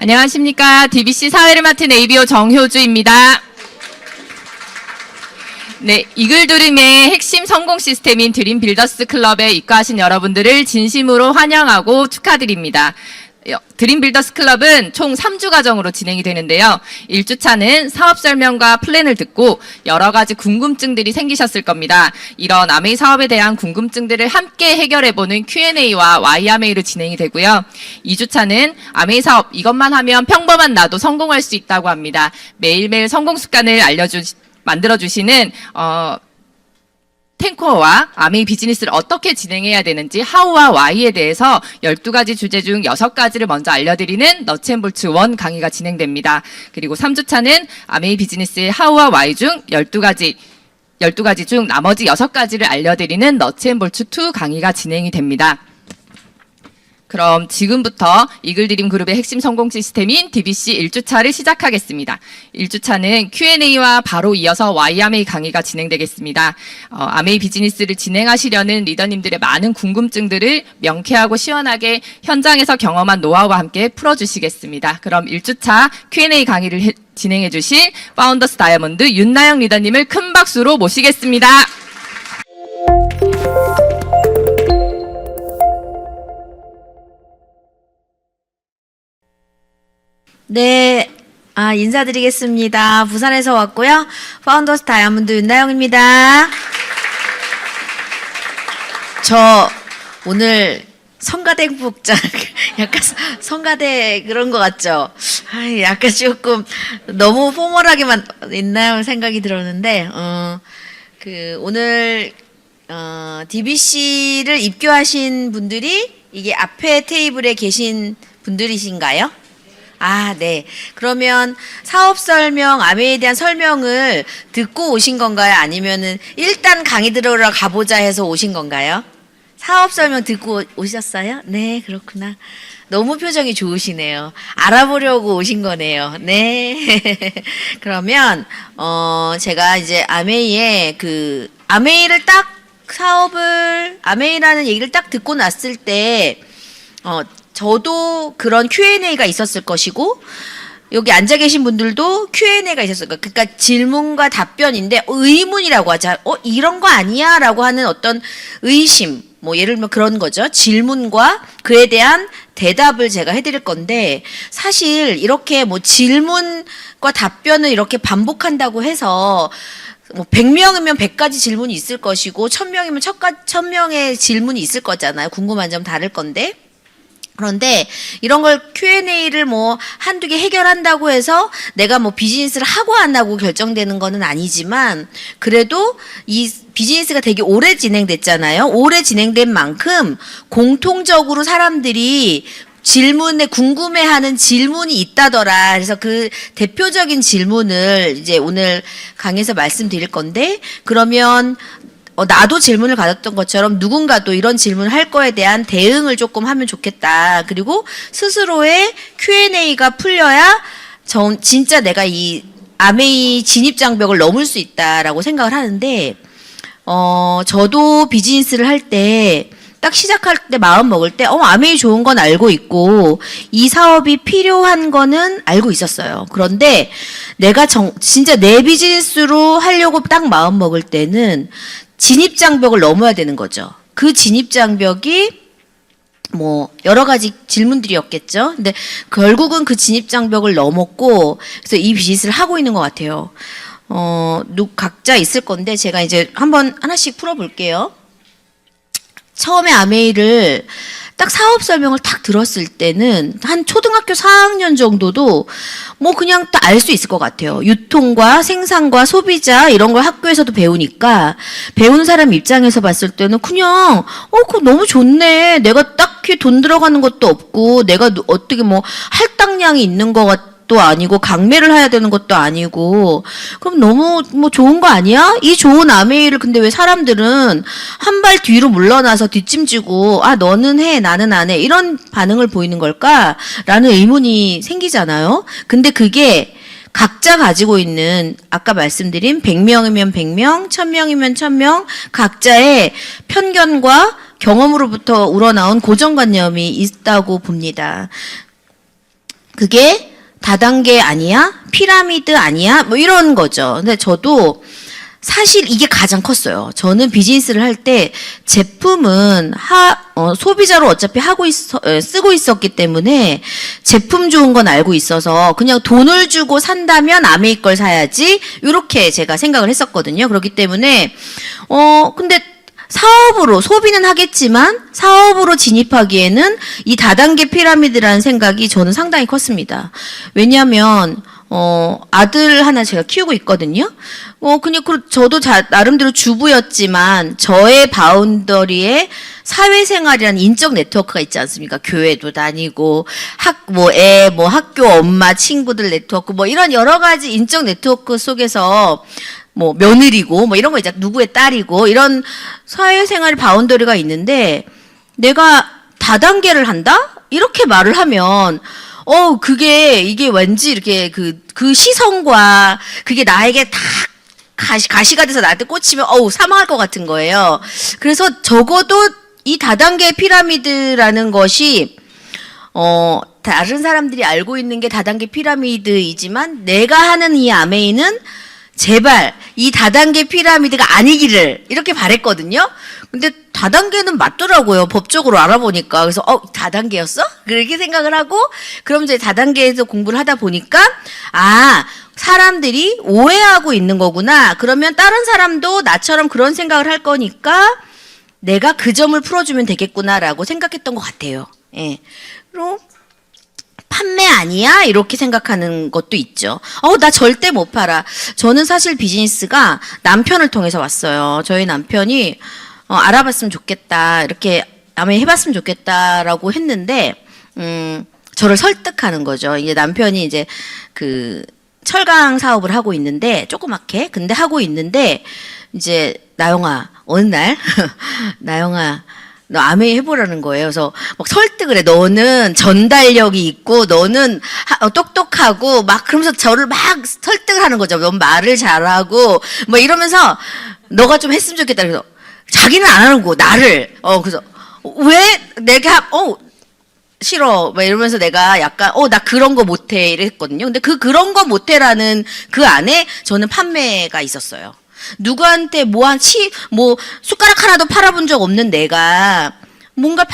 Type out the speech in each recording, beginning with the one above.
안녕하십니까. DBC 사회를 맡은 ABO 정효주입니다. 네, 이글드림의 핵심 성공 시스템인 드림 빌더스 클럽에 입과하신 여러분들을 진심으로 환영하고 축하드립니다. 드림 빌더스 클럽은 총 3주 과정으로 진행이 되는데요. 1주차는 사업 설명과 플랜을 듣고 여러 가지 궁금증들이 생기셨을 겁니다. 이런 아메이 사업에 대한 궁금증들을 함께 해결해보는 Q&A와 YMA로 진행이 되고요. 2주차는 아메이 사업 이것만 하면 평범한 나도 성공할 수 있다고 합니다. 매일매일 성공 습관을 만들어주시는 탱커와 아메이 비즈니스를 어떻게 진행해야 되는지 하우와 Y에 대해서 12가지 주제 중 6가지를 먼저 알려드리는 너츠앤볼츠 1 강의가 진행됩니다. 그리고 3주차는 아메이 비즈니스의 하우와 Y 중 12가지 중 나머지 6가지를 알려드리는 너츠앤볼츠 2 강의가 진행이 됩니다. 그럼 지금부터 이글드림 그룹의 핵심 성공 시스템인 DBC 1주차를 시작하겠습니다. 1주차는 Q&A와 바로 이어서 YMA 강의가 진행되겠습니다. 아메이 비즈니스를 진행하시려는 리더님들의 많은 궁금증들을 명쾌하고 시원하게 현장에서 경험한 노하우와 함께 풀어주시겠습니다. 그럼 1주차 Q&A 강의를 진행해 주실 파운더스 다이아몬드 윤나영 리더님을 큰 박수로 모시겠습니다. 네, 인사드리겠습니다. 부산에서 왔고요. 파운더스 다이아몬드 윤나영입니다. 저 오늘 성가대 복장, 약간 성가대 그런 것 같죠? 약간 조금 너무 포멀하게만 있나요? 생각이 들었는데, 오늘, DBC를 입교하신 분들이 이게 앞에 테이블에 계신 분들이신가요? 네. 그러면 사업 설명, 아메이에 대한 설명을 듣고 오신 건가요? 아니면은 일단 강의 들으러 가보자 해서 오신 건가요? 사업 설명 듣고 오셨어요? 네, 그렇구나. 너무 표정이 좋으시네요. 알아보려고 오신 거네요. 네. 그러면, 제가 이제 아메이의 아메이를 딱 아메이라는 얘기를 딱 듣고 났을 때, 저도 그런 Q&A가 있었을 것이고 여기 앉아 계신 분들도 Q&A가 있었을 거예요. 그러니까 질문과 답변인데 의문이라고 하자. 이런 거 아니야? 라고 하는 어떤 의심, 뭐 예를 들면 그런 거죠. 질문과 그에 대한 대답을 제가 해드릴 건데 사실 이렇게 뭐 질문과 답변을 이렇게 반복한다고 해서 뭐 100명이면 100가지 질문이 있을 것이고 1000명이면 1000명의 질문이 있을 거잖아요. 궁금한 점 다를 건데 그런데 이런 걸 Q&A를 뭐 한두 개 해결한다고 해서 내가 뭐 비즈니스를 하고 안 하고 결정되는 거는 아니지만 그래도 이 비즈니스가 되게 오래 진행됐잖아요. 오래 진행된 만큼 공통적으로 사람들이 질문에 궁금해하는 질문이 있다더라. 그래서 그 대표적인 질문을 이제 오늘 강의에서 말씀드릴 건데 그러면 나도 질문을 가졌던 것처럼 누군가도 이런 질문을 할 거에 대한 대응을 조금 하면 좋겠다. 그리고 스스로의 Q&A가 풀려야 진짜 내가 이 아메이 진입장벽을 넘을 수 있다라고 생각을 하는데, 저도 비즈니스를 할 때 딱 시작할 때 마음 먹을 때 아메이 좋은 건 알고 있고 이 사업이 필요한 거는 알고 있었어요. 그런데 내가 진짜 내 비즈니스로 하려고 딱 마음 먹을 때는 진입장벽을 넘어야 되는 거죠. 그 진입장벽이 뭐 여러 가지 질문들이었겠죠. 근데 결국은 그 진입장벽을 넘었고 그래서 이 비즈니스를 하고 있는 것 같아요. 각자 있을 건데 제가 이제 한번 하나씩 풀어볼게요. 처음에 아메이를 딱 사업 설명을 딱 들었을 때는 한 초등학교 4학년 정도도 뭐 그냥 딱 알 수 있을 것 같아요. 유통과 생산과 소비자 이런 걸 학교에서도 배우니까 배우는 사람 입장에서 봤을 때는 그냥 그거 너무 좋네. 내가 딱히 돈 들어가는 것도 없고 내가 어떻게 뭐 할당량이 있는 것 같아. 도 아니고 강매를 해야 되는 것도 아니고 그럼 너무 뭐 좋은 거 아니야? 이 좋은 아메이를 근데 왜 사람들은 한 발 뒤로 물러나서 뒷짐지고 너는 해 나는 안 해 이런 반응을 보이는 걸까? 라는 의문이 생기잖아요. 근데 그게 각자 가지고 있는 아까 말씀드린 100명이면 100명, 1000명이면 1000명 각자의 편견과 경험으로부터 우러나온 고정관념이 있다고 봅니다. 그게 다단계 아니야? 피라미드 아니야? 뭐 이런 거죠. 근데 저도 사실 이게 가장 컸어요. 저는 비즈니스를 할 때 제품은 소비자로 어차피 쓰고 있었기 때문에 제품 좋은 건 알고 있어서 그냥 돈을 주고 산다면 아메이 걸 사야지 이렇게 제가 생각을 했었거든요. 그렇기 때문에 근데 사업으로 소비는 하겠지만 사업으로 진입하기에는 이 다단계 피라미드라는 생각이 저는 상당히 컸습니다. 왜냐하면 아들 하나 제가 키우고 있거든요. 그냥 저도 나름대로 주부였지만 저의 바운더리에 사회생활이라는 인적 네트워크가 있지 않습니까? 교회도 다니고 학교 엄마 친구들 네트워크 이런 여러 가지 인적 네트워크 속에서 며느리고 이런 거 있잖아. 누구의 딸이고 이런 사회생활 바운더리가 있는데 내가 다단계를 한다? 이렇게 말을 하면 이게 왠지 이렇게 그 시선과 그게 나에게 다 가시가 돼서 나한테 꽂히면 사망할 것 같은 거예요. 그래서 적어도 이 다단계 피라미드라는 것이 다른 사람들이 알고 있는 게 다단계 피라미드이지만 내가 하는 이 아메이는 제발 이 다단계 피라미드가 아니기를 이렇게 바랬거든요. 근데 다단계는 맞더라고요. 법적으로 알아보니까. 그래서 다단계였어? 그렇게 생각을 하고 그럼 이제 다단계에서 공부를 하다 보니까 사람들이 오해하고 있는 거구나. 그러면 다른 사람도 나처럼 그런 생각을 할 거니까 내가 그 점을 풀어주면 되겠구나라고 생각했던 것 같아요. 예. 그리고 판매 아니야? 이렇게 생각하는 것도 있죠. 나 절대 못 팔아. 저는 사실 비즈니스가 남편을 통해서 왔어요. 저희 남편이 알아봤으면 좋겠다. 이렇게 아마 해봤으면 좋겠다라고 했는데, 저를 설득하는 거죠. 이제 남편이 이제 그 철강 사업을 하고 있는데, 조그맣게. 근데 하고 있는데, 이제 나영아, 어느 날, 나영아, 너 아메이 해보라는 거예요. 그래서 막 설득을 해. 너는 전달력이 있고, 너는 똑똑하고, 그러면서 저를 막 설득을 하는 거죠. 넌 말을 잘하고, 이러면서 너가 좀 했으면 좋겠다. 그래서 자기는 안 하는 거, 나를. 그래서 왜 내가, 싫어. 이러면서 내가 약간, 나 그런 거 못해. 이랬거든요. 근데 그런 거 못해라는 그 안에 저는 판매가 있었어요. 누구한테 숟가락 하나도 팔아본 적 없는 내가 뭔가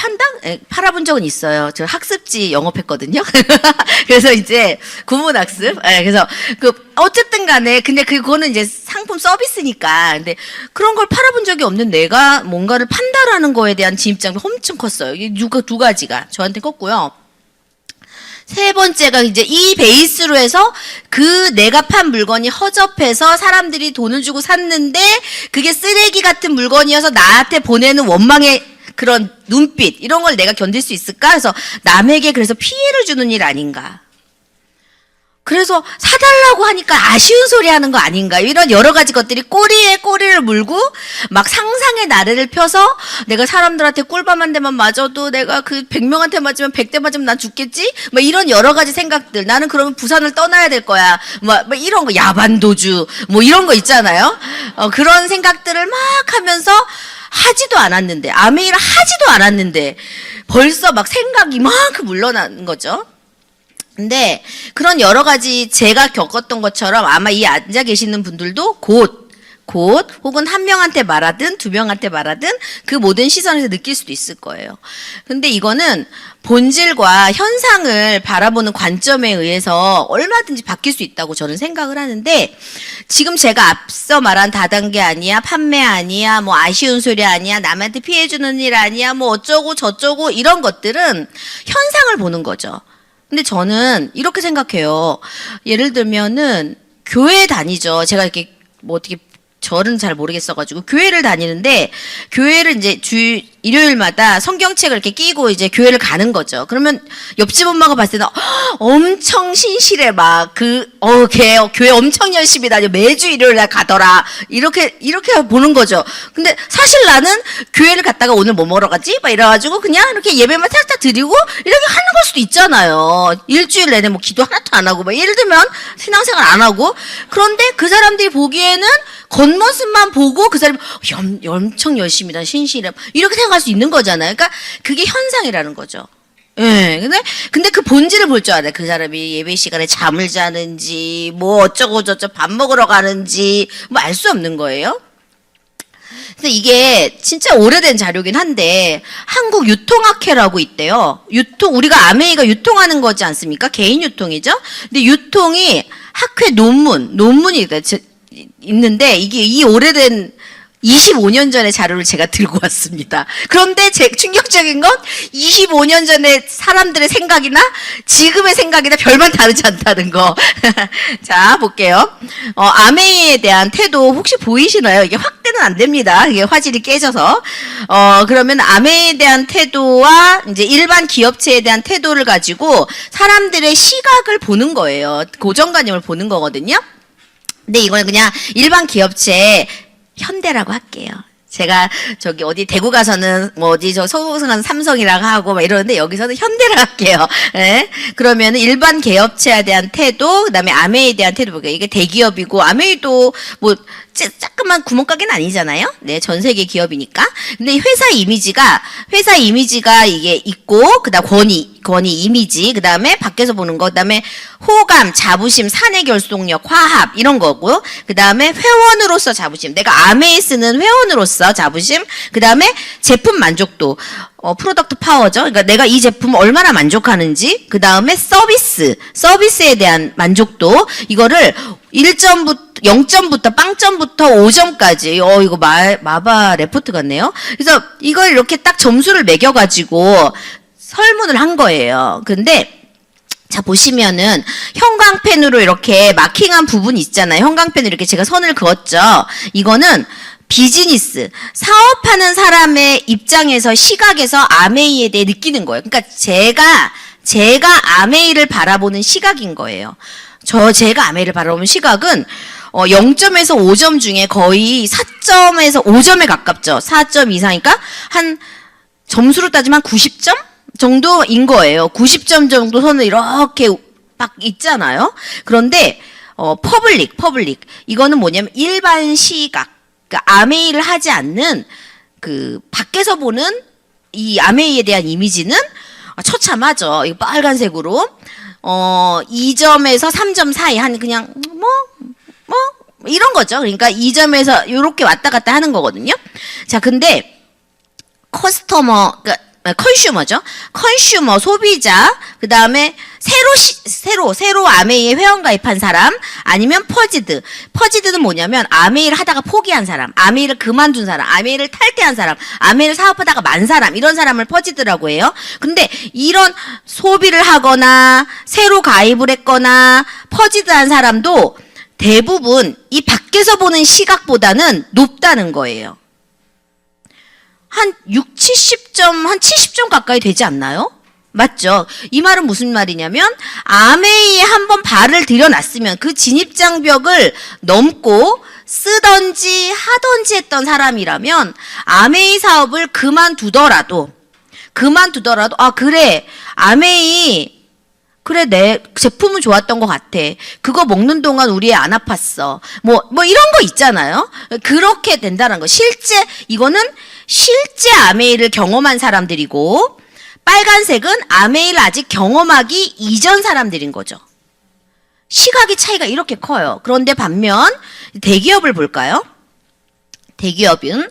팔아본 적은 있어요. 저 학습지 영업했거든요. 그래서 이제 구문학습. 그래서 어쨌든 간에 근데 그거는 이제 상품 서비스니까. 근데 그런 걸 팔아본 적이 없는 내가 뭔가를 판다라는 거에 대한 진입장이 엄청 컸어요. 두 가지가 저한테 컸고요. 세 번째가 이제 이 베이스로 해서 내가 판 물건이 허접해서 사람들이 돈을 주고 샀는데 그게 쓰레기 같은 물건이어서 나한테 보내는 원망의 그런 눈빛 이런 걸 내가 견딜 수 있을까? 그래서 남에게 그래서 피해를 주는 일 아닌가? 그래서 사달라고 하니까 아쉬운 소리 하는 거 아닌가? 이런 여러 가지 것들이 꼬리에 꼬리를 물고 막 상상의 나래를 펴서 내가 사람들한테 꿀밤 한 대만 맞아도 내가 100명한테 맞으면 100대 맞으면 난 죽겠지? 이런 여러 가지 생각들. 나는 그러면 부산을 떠나야 될 거야. 이런 거 야반도주 이런 거 있잖아요. 그런 생각들을 막 하면서 하지도 않았는데 아메이를 하지도 않았는데 벌써 막 생각이 이만큼 물러나는 거죠. 근데 그런 여러 가지 제가 겪었던 것처럼 아마 이 앉아 계시는 분들도 곧 혹은 한 명한테 말하든 두 명한테 말하든 그 모든 시선에서 느낄 수도 있을 거예요. 근데 이거는 본질과 현상을 바라보는 관점에 의해서 얼마든지 바뀔 수 있다고 저는 생각을 하는데 지금 제가 앞서 말한 다단계 아니야, 판매 아니야, 아쉬운 소리 아니야, 남한테 피해 주는 일 아니야, 어쩌고 저쩌고 이런 것들은 현상을 보는 거죠. 근데 저는 이렇게 생각해요. 예를 들면은 교회 다니죠. 제가 이렇게 어떻게 저는 잘 모르겠어가지고 교회를 다니는데 교회를 이제 일요일마다 성경책을 이렇게 끼고 이제 교회를 가는 거죠. 그러면 옆집 엄마가 봤을 때는 엄청 신실해 교회 엄청 열심히 다녀 매주 일요일날 가더라 이렇게 보는 거죠. 근데 사실 나는 교회를 갔다가 오늘 뭐 먹으러 가지? 이래가지고 그냥 이렇게 예배만 살짝 드리고 이렇게 하는 걸 수도 있잖아요. 일주일 내내 기도 하나도 안 하고 예를 들면 신앙생활 안 하고 그런데 그 사람들이 보기에는 겉모습만 보고 그 사람이 엄청 열심히다 신실해 이렇게 생각할 수 있는 거잖아요. 그러니까 그게 현상이라는 거죠. 예, 근데 그 본질을 볼 줄 알아요. 그 사람이 예배 시간에 잠을 자는지, 뭐 어쩌고저쩌고 밥 먹으러 가는지, 뭐 알 수 없는 거예요. 근데 이게 진짜 오래된 자료긴 한데, 한국 유통학회라고 있대요. 우리가 아메이가 유통하는 거지 않습니까? 개인 유통이죠? 근데 유통이 학회 논문이 있는데, 이게 이 오래된 25년 전의 자료를 제가 들고 왔습니다. 그런데 충격적인 건 25년 전에 사람들의 생각이나 지금의 생각이나 별반 다르지 않다는 거. 자, 볼게요. 아메이에 대한 태도 혹시 보이시나요? 이게 확대는 안 됩니다. 이게 화질이 깨져서. 그러면 아메이에 대한 태도와 이제 일반 기업체에 대한 태도를 가지고 사람들의 시각을 보는 거예요. 고정관념을 보는 거거든요. 근데 이거는 그냥 일반 기업체 현대라고 할게요. 제가 저기 어디 대구 가서는 뭐 어디 저 서울에서는 삼성이라고 하고 막 이러는데 여기서는 현대라고 할게요. 예? 그러면 일반 기업체에 대한 태도, 그다음에 아메이에 대한 태도 볼게요. 이게 대기업이고 아메이도 뭐 조그만 구멍가게는 아니잖아요. 네, 전 세계 기업이니까. 근데 회사 이미지가 이게 있고, 그다음 권위 이미지, 그다음에 밖에서 보는 거, 그다음에 호감, 자부심, 사내 결속력, 화합 이런 거고, 그다음에 회원으로서 자부심. 내가 아메이 쓰는 회원으로서 자부심, 그다음에 제품 만족도. 프로덕트 파워죠. 그러니까 내가 이 제품 얼마나 만족하는지, 그 다음에 서비스에 대한 만족도, 이거를 0점부터 빵점부터 5점까지, 이거 마바 레포트 같네요. 그래서 이걸 이렇게 딱 점수를 매겨가지고 설문을 한 거예요. 근데 자, 보시면은 형광펜으로 이렇게 마킹한 부분이 있잖아요. 형광펜으로 이렇게 제가 선을 그었죠. 이거는 비즈니스, 사업하는 사람의 입장에서 시각에서 아메이에 대해 느끼는 거예요. 그러니까 제가 아메이를 바라보는 시각인 거예요. 제가 아메이를 바라보는 시각은 0점에서 5점 중에 거의 4점에서 5점에 가깝죠. 4점 이상이니까 한 점수로 따지면 90점 정도인 거예요. 90점 정도 선을 이렇게 막 있잖아요. 그런데 퍼블릭 이거는 뭐냐면 일반 시각, 그러니까 아메이를 하지 않는 그 밖에서 보는 이 아메이에 대한 이미지는 처참하죠. 이거 빨간색으로 2점에서 3점 사이 한 그냥 뭐 이런 거죠. 그러니까 2점에서 이렇게 왔다 갔다 하는 거거든요. 자, 근데 그러니까 컨슈머죠. 컨슈머, 소비자, 그 다음에 새로 아메이에 회원가입한 사람, 아니면 퍼지드는 뭐냐면 아메이를 하다가 포기한 사람, 아메이를 그만둔 사람, 아메이를 탈퇴한 사람, 아메이를 사업하다가 만 사람, 이런 사람을 퍼지드라고 해요. 근데 이런 소비를 하거나 새로 가입을 했거나 퍼지드한 사람도 대부분 이 밖에서 보는 시각보다는 높다는 거예요. 한 70점, 한 70점 가까이 되지 않나요? 맞죠? 이 말은 무슨 말이냐면 아메이에 한번 발을 들여놨으면 그 진입장벽을 넘고 쓰던지 하던지 했던 사람이라면 아메이 사업을 그만두더라도 그래 아메이 그래 내 제품은 좋았던 것 같아. 그거 먹는 동안 우리 애 안 아팠어. 뭐 이런 거 있잖아요. 그렇게 된다는 거. 이거는 실제 아메이를 경험한 사람들이고 빨간색은 아메이를 아직 경험하기 이전 사람들인 거죠. 시각의 차이가 이렇게 커요. 그런데 반면 대기업을 볼까요? 대기업은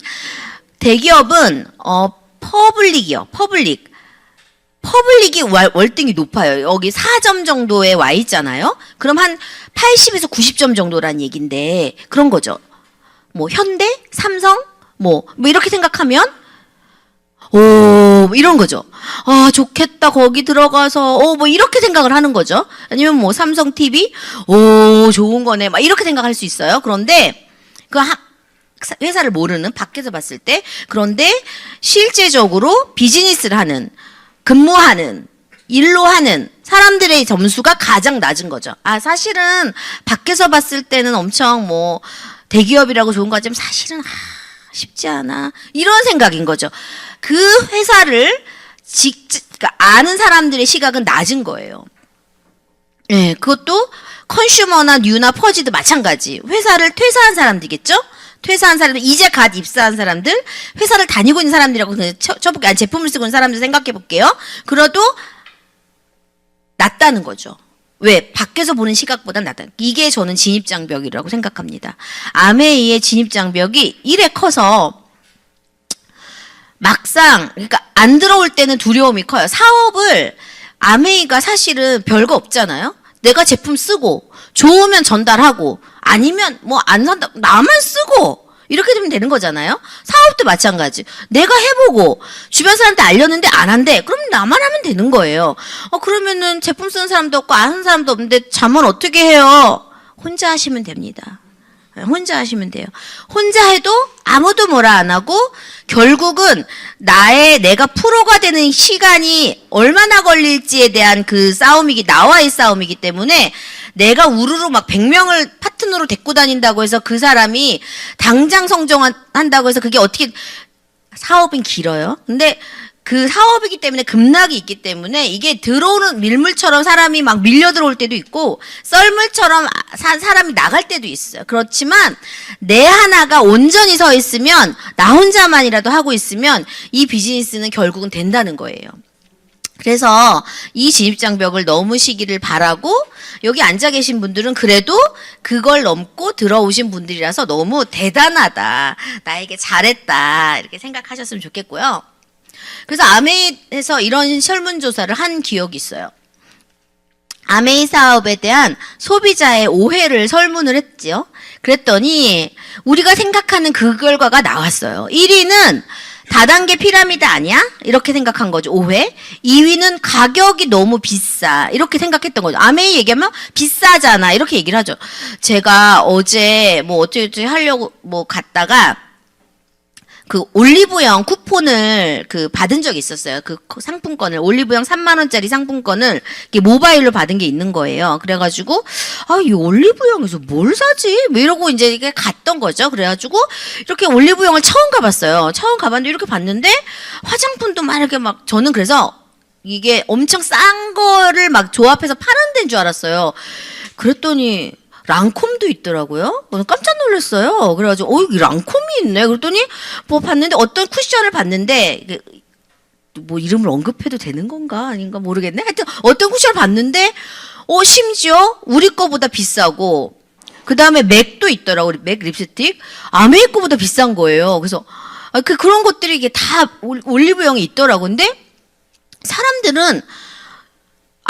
퍼블릭이요. 퍼블릭이 월등히 높아요. 여기 4점 정도에 와 있잖아요. 그럼 한 80에서 90점 정도란 얘기인데 그런 거죠. 뭐 현대, 삼성, 뭐 이렇게 생각하면 이런 거죠. 아, 좋겠다. 거기 들어가서 뭐 이렇게 생각을 하는 거죠. 아니면 뭐 삼성 TV, 좋은 거네. 막 이렇게 생각할 수 있어요. 그런데 그 회사를 모르는 밖에서 봤을 때 그런데 실제적으로 비즈니스를 하는 근무하는 일로 하는 사람들의 점수가 가장 낮은 거죠. 아, 사실은 밖에서 봤을 때는 엄청 뭐 대기업이라고 좋은 거 같지만 사실은 쉽지 않아. 이런 생각인 거죠. 그 회사를 그러니까 아는 사람들의 시각은 낮은 거예요. 네, 그것도 컨슈머나 뉴나 퍼지도 마찬가지. 회사를 퇴사한 사람들이겠죠? 퇴사한 사람들, 이제 갓 입사한 사람들, 회사를 다니고 있는 사람들이라고 제품을 쓰고 있는 사람들 생각해 볼게요. 그래도 낫다는 거죠. 왜? 밖에서 보는 시각보다 낫다. 이게 저는 진입장벽이라고 생각합니다. 아메이의 진입장벽이 이래 커서 막상 그러니까 안 들어올 때는 두려움이 커요. 사업을 아메이가 사실은 별거 없잖아요. 내가 제품 쓰고 좋으면 전달하고 아니면 뭐 안 산다 나만 쓰고 이렇게 되면 되는 거잖아요. 사업도 마찬가지. 내가 해보고 주변 사람한테 알렸는데 안 한대. 그럼 나만 하면 되는 거예요. 그러면은 제품 쓰는 사람도 없고 아는 사람도 없는데 잠은 어떻게 해요? 혼자 하시면 됩니다. 혼자 하시면 돼요. 혼자 해도 아무도 뭐라 안 하고 결국은 내가 프로가 되는 시간이 얼마나 걸릴지에 대한 그 싸움이기, 나와의 싸움이기 때문에 내가 우르르 막 100명을 파트너로 데리고 다닌다고 해서 그 사람이 당장 성장한다고 해서 그게 어떻게 사업은 길어요. 근데 그 사업이기 때문에 급락이 있기 때문에 이게 들어오는 밀물처럼 사람이 막 밀려 들어올 때도 있고 썰물처럼 사람이 나갈 때도 있어요. 그렇지만 내 하나가 온전히 서 있으면 나 혼자만이라도 하고 있으면 이 비즈니스는 결국은 된다는 거예요. 그래서 이 진입장벽을 넘으시기를 바라고 여기 앉아 계신 분들은 그래도 그걸 넘고 들어오신 분들이라서 너무 대단하다. 나에게 잘했다. 이렇게 생각하셨으면 좋겠고요. 그래서 아메이에서 이런 설문조사를 한 기억이 있어요. 아메이 사업에 대한 소비자의 오해를 설문을 했죠. 그랬더니 우리가 생각하는 그 결과가 나왔어요. 1위는 다단계 피라미드 아니야? 이렇게 생각한 거죠. 오해. 2위는 가격이 너무 비싸. 이렇게 생각했던 거죠. 아메이 얘기하면 비싸잖아. 이렇게 얘기를 하죠. 제가 어제 뭐 어쩌고저쩌고 하려고 뭐 갔다가 그 올리브영 쿠폰을 그 받은 적이 있었어요. 그 상품권을 올리브영 3만 원짜리 상품권을 이렇게 모바일로 받은 게 있는 거예요. 그래가지고 이 올리브영에서 뭘 사지? 뭐 이러고 이제 이게 갔던 거죠. 그래가지고 이렇게 올리브영을 처음 가봤어요. 처음 가봤는데 이렇게 봤는데 화장품도 막 이렇게 막 저는 그래서 이게 엄청 싼 거를 막 조합해서 파는 데인 줄 알았어요. 그랬더니 랑콤도 있더라고요. 깜짝 놀랐어요. 그래가지고 여기 랑콤이 있네. 그랬더니 뭐 봤는데 어떤 쿠션을 봤는데 뭐 이름을 언급해도 되는 건가 아닌가 모르겠네. 하여튼 어떤 쿠션을 봤는데 심지어 우리 거보다 비싸고 그 다음에 맥도 있더라고. 맥 립스틱 아메이 거보다 비싼 거예요. 그래서 그런 것들이 이게 다 올리브영에 있더라고. 근데 사람들은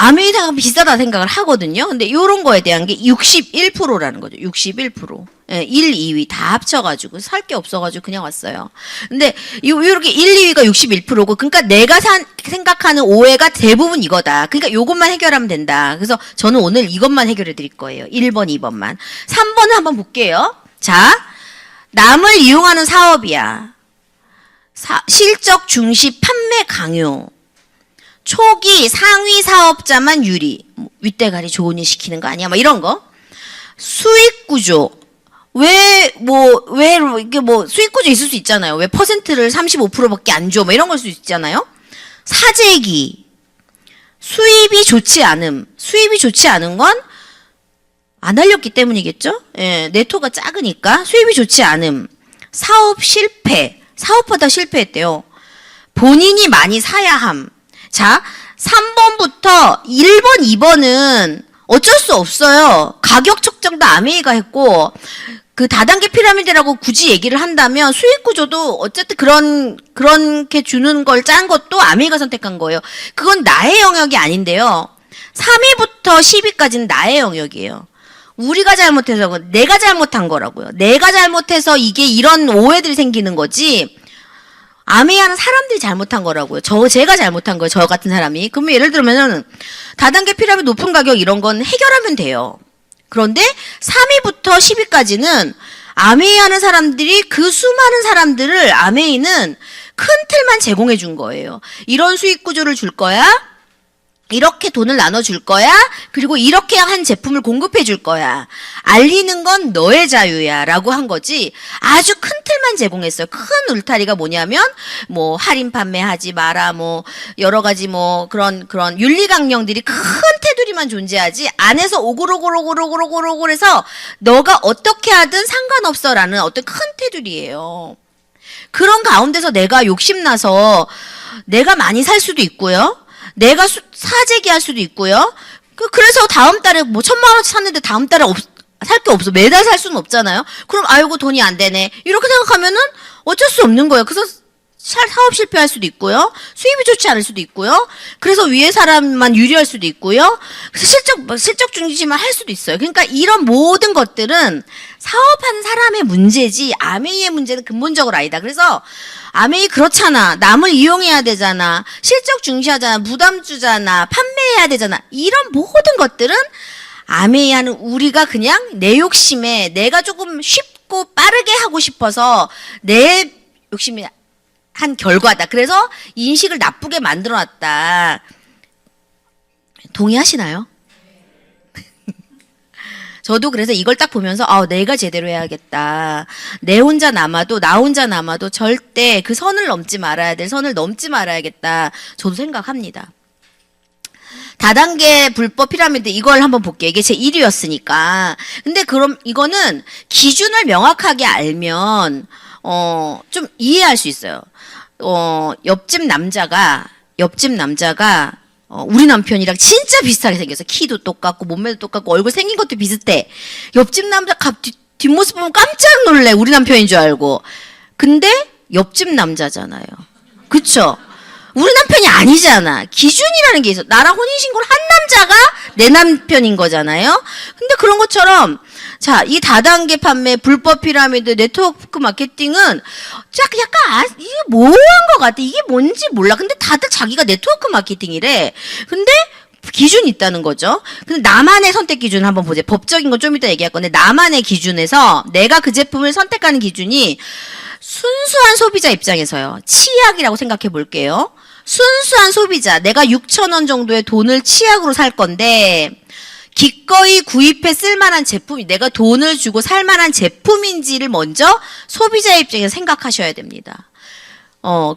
아메이가 비싸다 생각을 하거든요. 근데 이런 거에 대한 게 61%라는 거죠. 61%. 예, 1, 2위 다 합쳐가지고 살 게 없어가지고 그냥 왔어요. 근데 이렇게 1, 2위가 61%고 그러니까 내가 생각하는 오해가 대부분 이거다. 그러니까 요것만 해결하면 된다. 그래서 저는 오늘 이것만 해결해 드릴 거예요. 1번, 2번만. 3번은 한번 볼게요. 자, 남을 이용하는 사업이야. 실적 중시 판매 강요. 초기 상위 사업자만 유리. 윗대가리 좋은 일 시키는 거 아니야? 막 이런 거. 수익 구조. 이게 수익 구조 있을 수 있잖아요. 왜 퍼센트를 35%밖에 안 줘? 뭐 이런 걸 수 있잖아요. 사재기. 수입이 좋지 않음. 수입이 좋지 않은 건 안 알렸기 때문이겠죠? 예, 네토가 작으니까. 수입이 좋지 않음. 사업 실패. 사업하다 실패했대요. 본인이 많이 사야 함. 자, 3번부터 1번, 2번은 어쩔 수 없어요. 가격 측정도 아메이가 했고, 그 다단계 피라미드라고 굳이 얘기를 한다면 수익 구조도 어쨌든 그렇게 주는 걸 짠 것도 아메이가 선택한 거예요. 그건 나의 영역이 아닌데요. 3위부터 10위까지는 나의 영역이에요. 우리가 잘못해서, 내가 잘못한 거라고요. 내가 잘못해서 이게 이런 오해들이 생기는 거지. 아메이하는 사람들이 잘못한 거라고요. 제가 잘못한 거예요. 저 같은 사람이. 그러면 예를 들면은 다단계 피라미드 높은 가격 이런 건 해결하면 돼요. 그런데 3위부터 10위까지는 아메이하는 사람들이 그 수많은 사람들을 아메이는 큰 틀만 제공해 준 거예요. 이런 수익 구조를 줄 거야. 이렇게 돈을 나눠줄 거야. 그리고 이렇게 한 제품을 공급해 줄 거야. 알리는 건 너의 자유야 라고 한 거지 아주 큰 틀만 제공했어요. 큰 울타리가 뭐냐면 뭐 할인 판매하지 마라 뭐 여러 가지 뭐 그런 윤리 강령들이 큰 테두리만 존재하지 안에서 오글오글 해서 너가 어떻게 하든 상관없어 라는 어떤 큰 테두리예요. 그런 가운데서 내가 욕심나서 내가 많이 살 수도 있고요. 내가 사재기할 수도 있고요. 그래서 다음 달에 뭐 1,000만 원치 샀는데 다음 달에 살 게 없어. 매달 살 수는 없잖아요. 그럼 아이고 돈이 안 되네. 이렇게 생각하면은 어쩔 수 없는 거예요. 그래서 사업 실패할 수도 있고요. 수입이 좋지 않을 수도 있고요. 그래서 위에 사람만 유리할 수도 있고요. 그래서 실적 중지만 할 수도 있어요. 그러니까 이런 모든 것들은 사업하는 사람의 문제지 아메이의 문제는 근본적으로 아니다. 그래서 아메이 그렇잖아. 남을 이용해야 되잖아. 실적 중시하잖아. 부담 주잖아. 판매해야 되잖아. 이런 모든 것들은 아메이 하는 우리가 그냥 내 욕심에 내가 조금 쉽고 빠르게 하고 싶어서 내 욕심이 한 결과다. 그래서 인식을 나쁘게 만들어놨다. 동의하시나요? 저도 그래서 이걸 딱 보면서 내가 제대로 해야겠다. 나 혼자 남아도 절대 그 선을 넘지 말아야 될 선을 넘지 말아야겠다. 저도 생각합니다. 다단계 불법 피라미드 이걸 한번 볼게요. 이게 제 1위였으니까. 근데 그럼 이거는 기준을 명확하게 알면 좀 이해할 수 있어요. 옆집 남자가 우리 남편이랑 진짜 비슷하게 생겼어. 키도 똑같고 몸매도 똑같고 얼굴 생긴 것도 비슷해. 옆집 남자 뒷모습 보면 깜짝 놀래. 우리 남편인 줄 알고. 근데 옆집 남자잖아요. 그쵸? 우리 남편이 아니잖아. 기준이라는 게 있어. 나랑 혼인신고를 한 남자가 내 남편인 거잖아요. 근데 그런 것처럼 자, 이 다단계 판매, 불법 피라미드, 네트워크 마케팅은 약간 이게 모호한 것 같아. 이게 뭔지 몰라. 근데 다들 자기가 네트워크 마케팅이래. 근데 기준이 있다는 거죠. 근데 나만의 선택 기준을 한번 보세요. 법적인 건 좀 이따 얘기할 건데 나만의 기준에서 내가 그 제품을 선택하는 기준이 순수한 소비자 입장에서요. 치약이라고 생각해 볼게요. 순수한 소비자. 내가 6,000원 정도의 돈을 치약으로 살 건데 기꺼이 구입해 쓸만한 제품이 내가 돈을 주고 살만한 제품인지를 먼저 소비자 입장에서 생각하셔야 됩니다.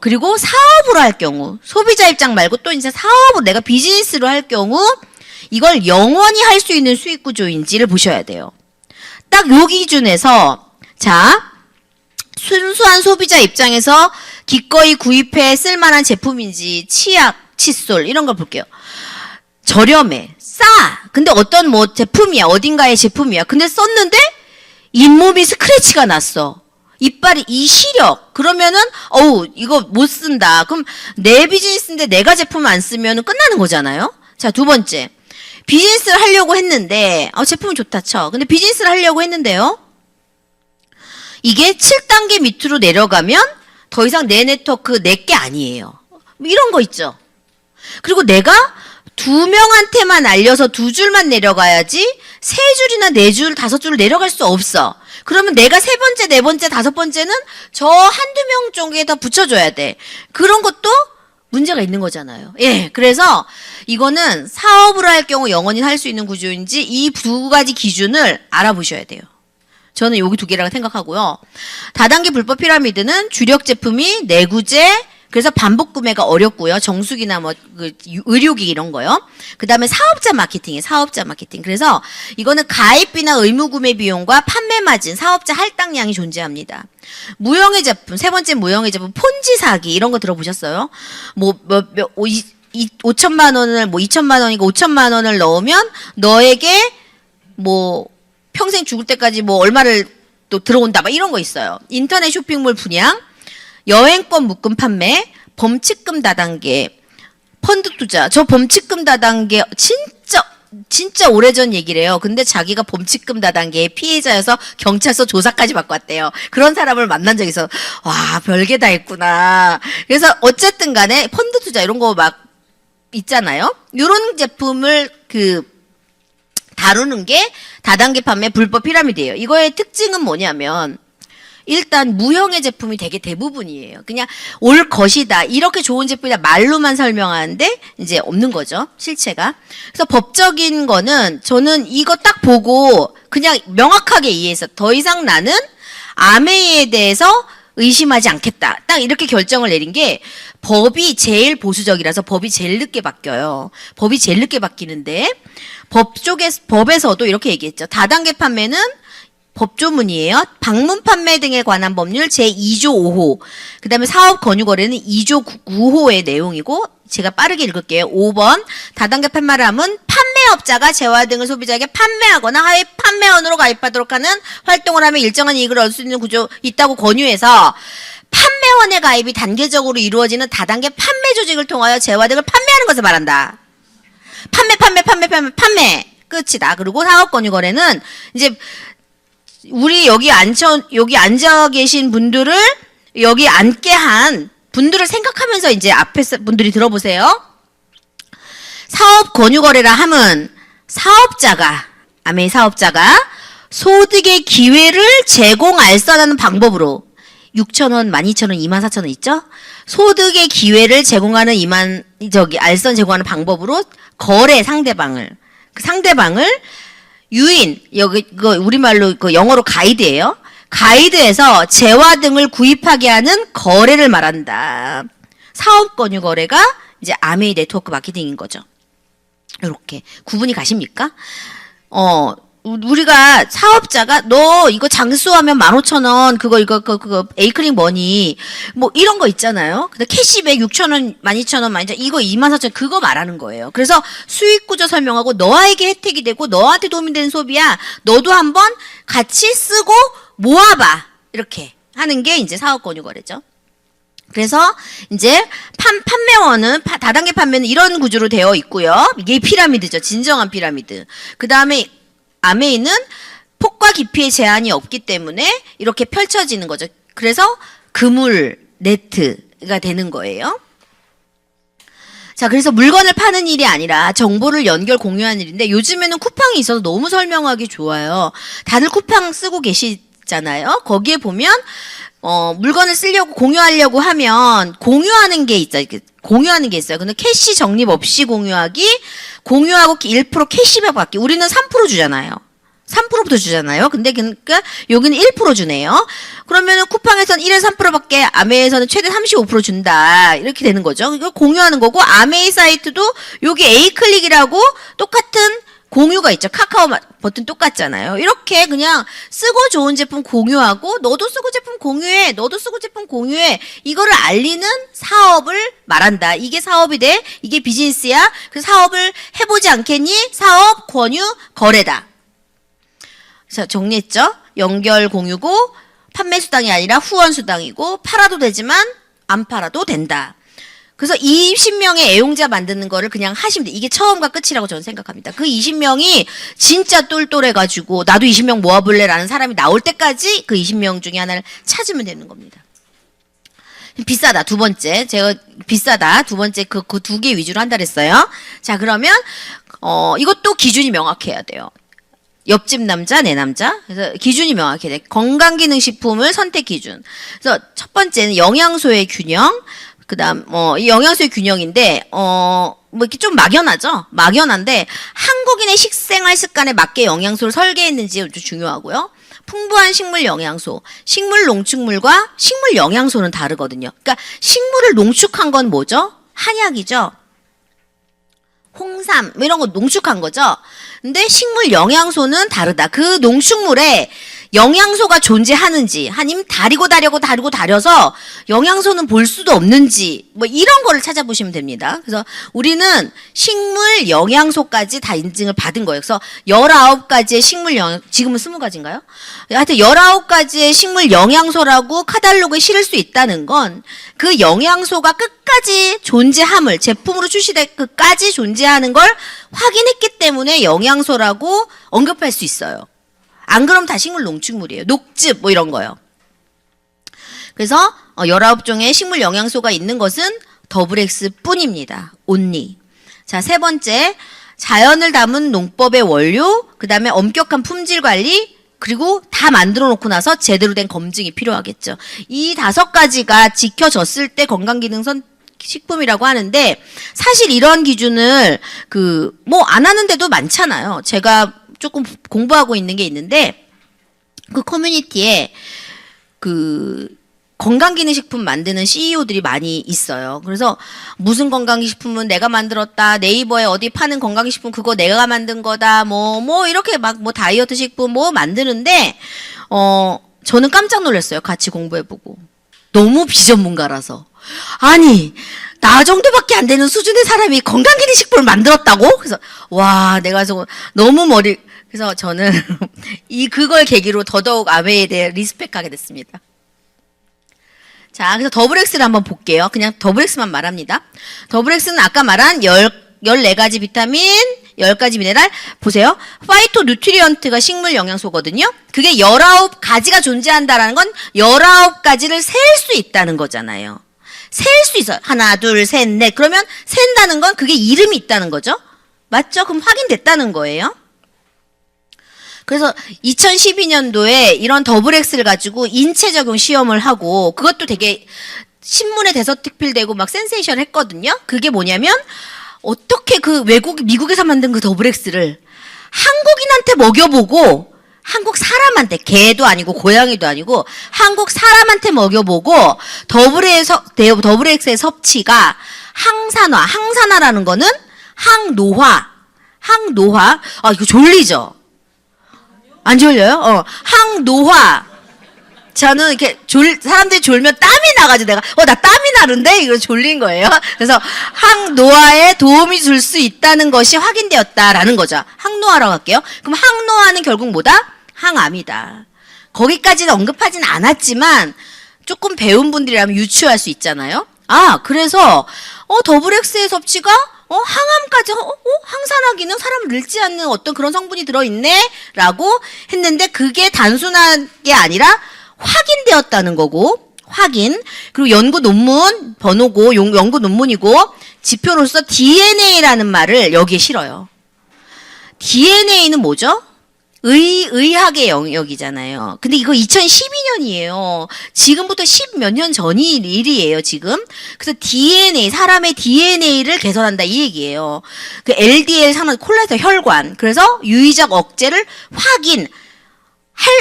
그리고 사업으로 할 경우 소비자 입장 말고 또 이제 사업으로 내가 비즈니스로 할 경우 이걸 영원히 할 수 있는 수익 구조인지를 보셔야 돼요. 딱 요 기준에서 자 순수한 소비자 입장에서 기꺼이 구입해 쓸만한 제품인지 치약, 칫솔 이런 걸 볼게요. 저렴해, 싸. 근데 어떤 뭐 제품이야, 어딘가의 제품이야. 근데 썼는데 잇몸이 스크래치가 났어. 이빨이 이 시력. 그러면은 이거 못 쓴다. 그럼 내 비즈니스인데 내가 제품 안 쓰면 끝나는 거잖아요. 자, 두 번째. 비즈니스를 하려고 했는데 제품은 좋다 쳐. 근데 비즈니스를 하려고 했는데요. 이게 7단계 밑으로 내려가면 더 이상 내 네트워크 내 게 아니에요. 이런 거 있죠. 그리고 내가 2명한테만 알려서 2줄만 내려가야지 3줄이나 4줄, 5줄을 내려갈 수 없어. 그러면 내가 3번째, 4번째, 5번째는 저 한두 명 쪽에 다 붙여줘야 돼. 그런 것도 문제가 있는 거잖아요. 예, 그래서 이거는 사업으로 할 경우 영원히 할 수 있는 구조인지 이 두 가지 기준을 알아보셔야 돼요. 저는 여기 두 개라고 생각하고요. 다단계 불법 피라미드는 주력 제품이 내구재, 그래서 반복 구매가 어렵고요. 정수기나 뭐 의료기 이런 거요. 그다음에 사업자 마케팅이에요. 사업자 마케팅. 그래서 이거는 가입비나 의무 구매 비용과 판매 마진, 사업자 할당량이 존재합니다. 무형의 제품, 세 번째 무형의 제품, 폰지 사기 이런 거 들어보셨어요? 5천만 원을 2천만 원이고 5천만 원을 넣으면 너에게 뭐 평생 죽을 때까지 뭐 얼마를 또 들어온다. 막 이런 거 있어요. 인터넷 쇼핑몰 분양, 여행권 묶음 판매, 범칙금 다단계, 펀드 투자. 저 범칙금 다단계 진짜 오래전 얘기래요. 근데 자기가 범칙금 다단계의 피해자여서 경찰서 조사까지 받고 왔대요. 그런 사람을 만난 적이 있어. 와, 별게 다 있구나. 그래서 어쨌든 간에 펀드 투자 이런 거 막 있잖아요. 이런 제품을 다루는 게 다단계 판매 불법 피라미드예요. 이거의 특징은 뭐냐면 일단 무형의 제품이 되게 대부분이에요. 그냥 올 것이다. 이렇게 좋은 제품이다. 말로만 설명하는데 이제 없는 거죠. 실체가. 그래서 법적인 거는 저는 이거 딱 보고 그냥 명확하게 이해해서 더 이상 나는 아메이에 대해서 의심하지 않겠다. 딱 이렇게 결정을 내린 게 법이 제일 보수적이라서 법이 제일 늦게 바뀌어요. 법이 제일 늦게 바뀌는데 법에서도 이렇게 얘기했죠. 다단계 판매는 법조문이에요. 방문 판매 등에 관한 법률 제2조 5호. 그다음에 사업 권유 거래는 2조 9호의 내용이고 제가 빠르게 읽을게요. 5번 다단계 판매람은 판매업자가 재화 등을 소비자에게 판매하거나 하위 판매원으로 가입하도록 하는 활동을 하며 일정한 이익을 얻을 수 있는 구조 있다고 권유해서 판매원의 가입이 단계적으로 이루어지는 다단계 판매 조직을 통하여 재화 등을 판매하는 것을 말한다. 판매 끝이다. 그리고 사업 권유 거래는 이제 우리 여기 앉아 계신 분들을 여기 앉게 한 분들을 생각하면서 이제 앞에 분들이 들어보세요. 사업 권유 거래라 함은 아메이 사업자가 소득의 기회를 제공알선하는 방법으로 6,000원, 12,000원, 24,000원 있죠? 소득의 기회를 제공하는 알선 제공하는 방법으로 상대방을 유인, 여기, 우리말로, 영어로 가이드예요. 가이드에서 재화 등을 구입하게 하는 거래를 말한다. 사업 권유 거래가 이제 아메이 네트워크 마케팅인 거죠. 이렇게. 구분이 가십니까? 우리가 사업자가 너 이거 장수하면 15,000원, 그거 에이클릭 머니, 뭐 이런 거 있잖아요. 근데 캐시백 6,000원, 12,000원, 이거 24,000원, 그거 말하는 거예요. 그래서 수익 구조 설명하고 너에게 혜택이 되고 너한테 도움이 되는 소비야. 너도 한번 같이 쓰고 모아봐. 이렇게 하는 게 이제 사업 권유 거래죠. 그래서 이제 판매원은 다단계 판매는 이런 구조로 되어 있고요. 이게 피라미드죠. 진정한 피라미드. 그 다음에 아메이는 폭과 깊이의 제한이 없기 때문에 이렇게 펼쳐지는 거죠. 그래서 그물, 네트가 되는 거예요. 자, 그래서 물건을 파는 일이 아니라 정보를 연결 공유하는 일인데 요즘에는 쿠팡이 있어서 너무 설명하기 좋아요. 다들 쿠팡 쓰고 계시잖아요. 거기에 보면 물건을 쓰려고 공유하려고 하면 공유하는 게 있어요. 근데 캐시 적립 없이 공유하고 1% 캐시백 받기. 우리는 3% 주잖아요. 3%부터 주잖아요. 근데 그러니까 여기는 1% 주네요. 그러면은 쿠팡에서는 1에서 3%밖에 아메이에서는 최대 35% 준다. 이렇게 되는 거죠. 이거 공유하는 거고 아메이 사이트도 여기 A클릭이라고 똑같은 공유가 있죠. 카카오 버튼 똑같잖아요. 이렇게 그냥 쓰고 좋은 제품 공유하고 너도 쓰고 제품 공유해. 너도 쓰고 제품 공유해. 이거를 알리는 사업을 말한다. 이게 사업이 돼. 이게 비즈니스야. 그 사업을 해보지 않겠니? 사업 권유 거래다. 자, 정리했죠? 연결 공유고 판매 수당이 아니라 후원 수당이고 팔아도 되지만 안 팔아도 된다. 그래서 20명의 애용자 만드는 거를 그냥 하시면 돼. 이게 처음과 끝이라고 저는 생각합니다. 그 20명이 진짜 똘똘해가지고 나도 20명 모아볼래라는 사람이 나올 때까지 그 20명 중에 하나를 찾으면 되는 겁니다. 비싸다. 두 번째. 제가 비싸다. 두 번째 그 두 개 위주로 한다 그랬어요. 자, 그러면 이것도 기준이 명확해야 돼요. 옆집 남자, 내 남자. 그래서 기준이 명확해야 돼. 건강기능식품을 선택 기준. 그래서 첫 번째는 영양소의 균형. 그다음 이 영양소의 균형인데 뭐 이렇게 좀 막연하죠. 막연한데 한국인의 식생활 습관에 맞게 영양소를 설계했는지 좀 중요하고요. 풍부한 식물 영양소, 식물 농축물과 식물 영양소는 다르거든요. 그러니까 식물을 농축한 건 뭐죠? 한약이죠. 홍삼 뭐 이런 거 농축한 거죠. 근데 식물 영양소는 다르다. 그 농축물에 영양소가 존재하는지 아니면 다려서 영양소는 볼 수도 없는지 뭐 이런 거를 찾아보시면 됩니다. 그래서 우리는 식물 영양소까지 다 인증을 받은 거예요. 그래서 19가지의 식물 지금은 20가지인가요? 하여튼 19가지의 식물 영양소라고 카탈로그에 실을 수 있다는 건 그 영양소가 끝까지 존재함을 제품으로 출시될 끝까지 존재하는 걸 확인했기 때문에 영양소라고 언급할 수 있어요. 안 그럼 다 식물 농축물이에요. 녹즙 뭐 이런 거요. 그래서 19종의 식물 영양소가 있는 것은 더블X 뿐입니다. only. 자, 세 번째. 자연을 담은 농법의 원료, 그다음에 엄격한 품질 관리, 그리고 다 만들어 놓고 나서 제대로 된 검증이 필요하겠죠. 이 5가지가 지켜졌을 때 건강기능선 식품이라고 하는데 사실 이런 기준을 뭐 안 하는 데도 많잖아요. 제가 조금 공부하고 있는 게 있는데 그 커뮤니티에 건강기능식품 만드는 CEO들이 많이 있어요. 그래서 무슨 건강기식품은 내가 만들었다. 네이버에 어디 파는 건강기식품 그거 내가 만든 거다. 뭐 이렇게 막 뭐 다이어트 식품 뭐 만드는데 저는 깜짝 놀랐어요. 같이 공부해보고. 너무 비전문가라서. 아니 나 정도밖에 안 되는 수준의 사람이 건강기능식품을 만들었다고? 그래서 와 내가 너무 그래서 저는 그걸 계기로 더더욱 아메이에 대해 리스펙하게 됐습니다. 자, 그래서 더블엑스를 한번 볼게요. 그냥 더블엑스만 말합니다. 더블엑스는 아까 말한 14가지 비타민, 10가지 미네랄. 보세요. 파이토 뉴트리언트가 식물 영양소거든요. 그게 19가지가 존재한다라는 건 19가지를 셀 수 있다는 거잖아요. 셀 수 있어요. 하나, 둘, 셋, 넷. 그러면 센다는 건 그게 이름이 있다는 거죠. 맞죠? 그럼 확인됐다는 거예요. 그래서 2012년도에 이런 더블엑스를 가지고 인체 적용 시험을 하고 그것도 되게 신문에 대서특필되고 막 센세이션 했거든요. 그게 뭐냐면 어떻게 미국에서 만든 그 더블엑스를 한국인한테 먹여보고 한국 사람한테 개도 아니고 고양이도 아니고 한국 사람한테 먹여보고 더블엑스의 섭취가 항산화라는 거는 항노화. 이거 졸리죠? 안 졸려요? 항노화. 저는 이렇게 사람들이 졸면 땀이 나가지고 내가, 나 땀이 나는데? 이거 졸린 거예요. 그래서 항노화에 도움이 줄 수 있다는 것이 확인되었다라는 거죠. 항노화라고 할게요. 그럼 항노화는 결국 뭐다? 항암이다. 거기까지는 언급하진 않았지만 조금 배운 분들이라면 유추할 수 있잖아요. 그래서, 더블엑스의 섭취가 항암까지, 항산화 기능, 사람을 늙지 않는 어떤 그런 성분이 들어있네? 라고 했는데 그게 단순한 게 아니라 확인되었다는 거고, 확인. 그리고 연구 논문 번호고, 연구 논문이고, 지표로서 DNA라는 말을 여기에 실어요. DNA는 뭐죠? 의학의 영역이잖아요. 근데 이거 2012년이에요. 지금부터 10몇 년 전이 일이에요, 지금. 그래서 DNA, 사람의 DNA를 개선한다, 이 얘기예요. 그 LDL 산화 콜레스테롤 혈관. 그래서 유의적 억제를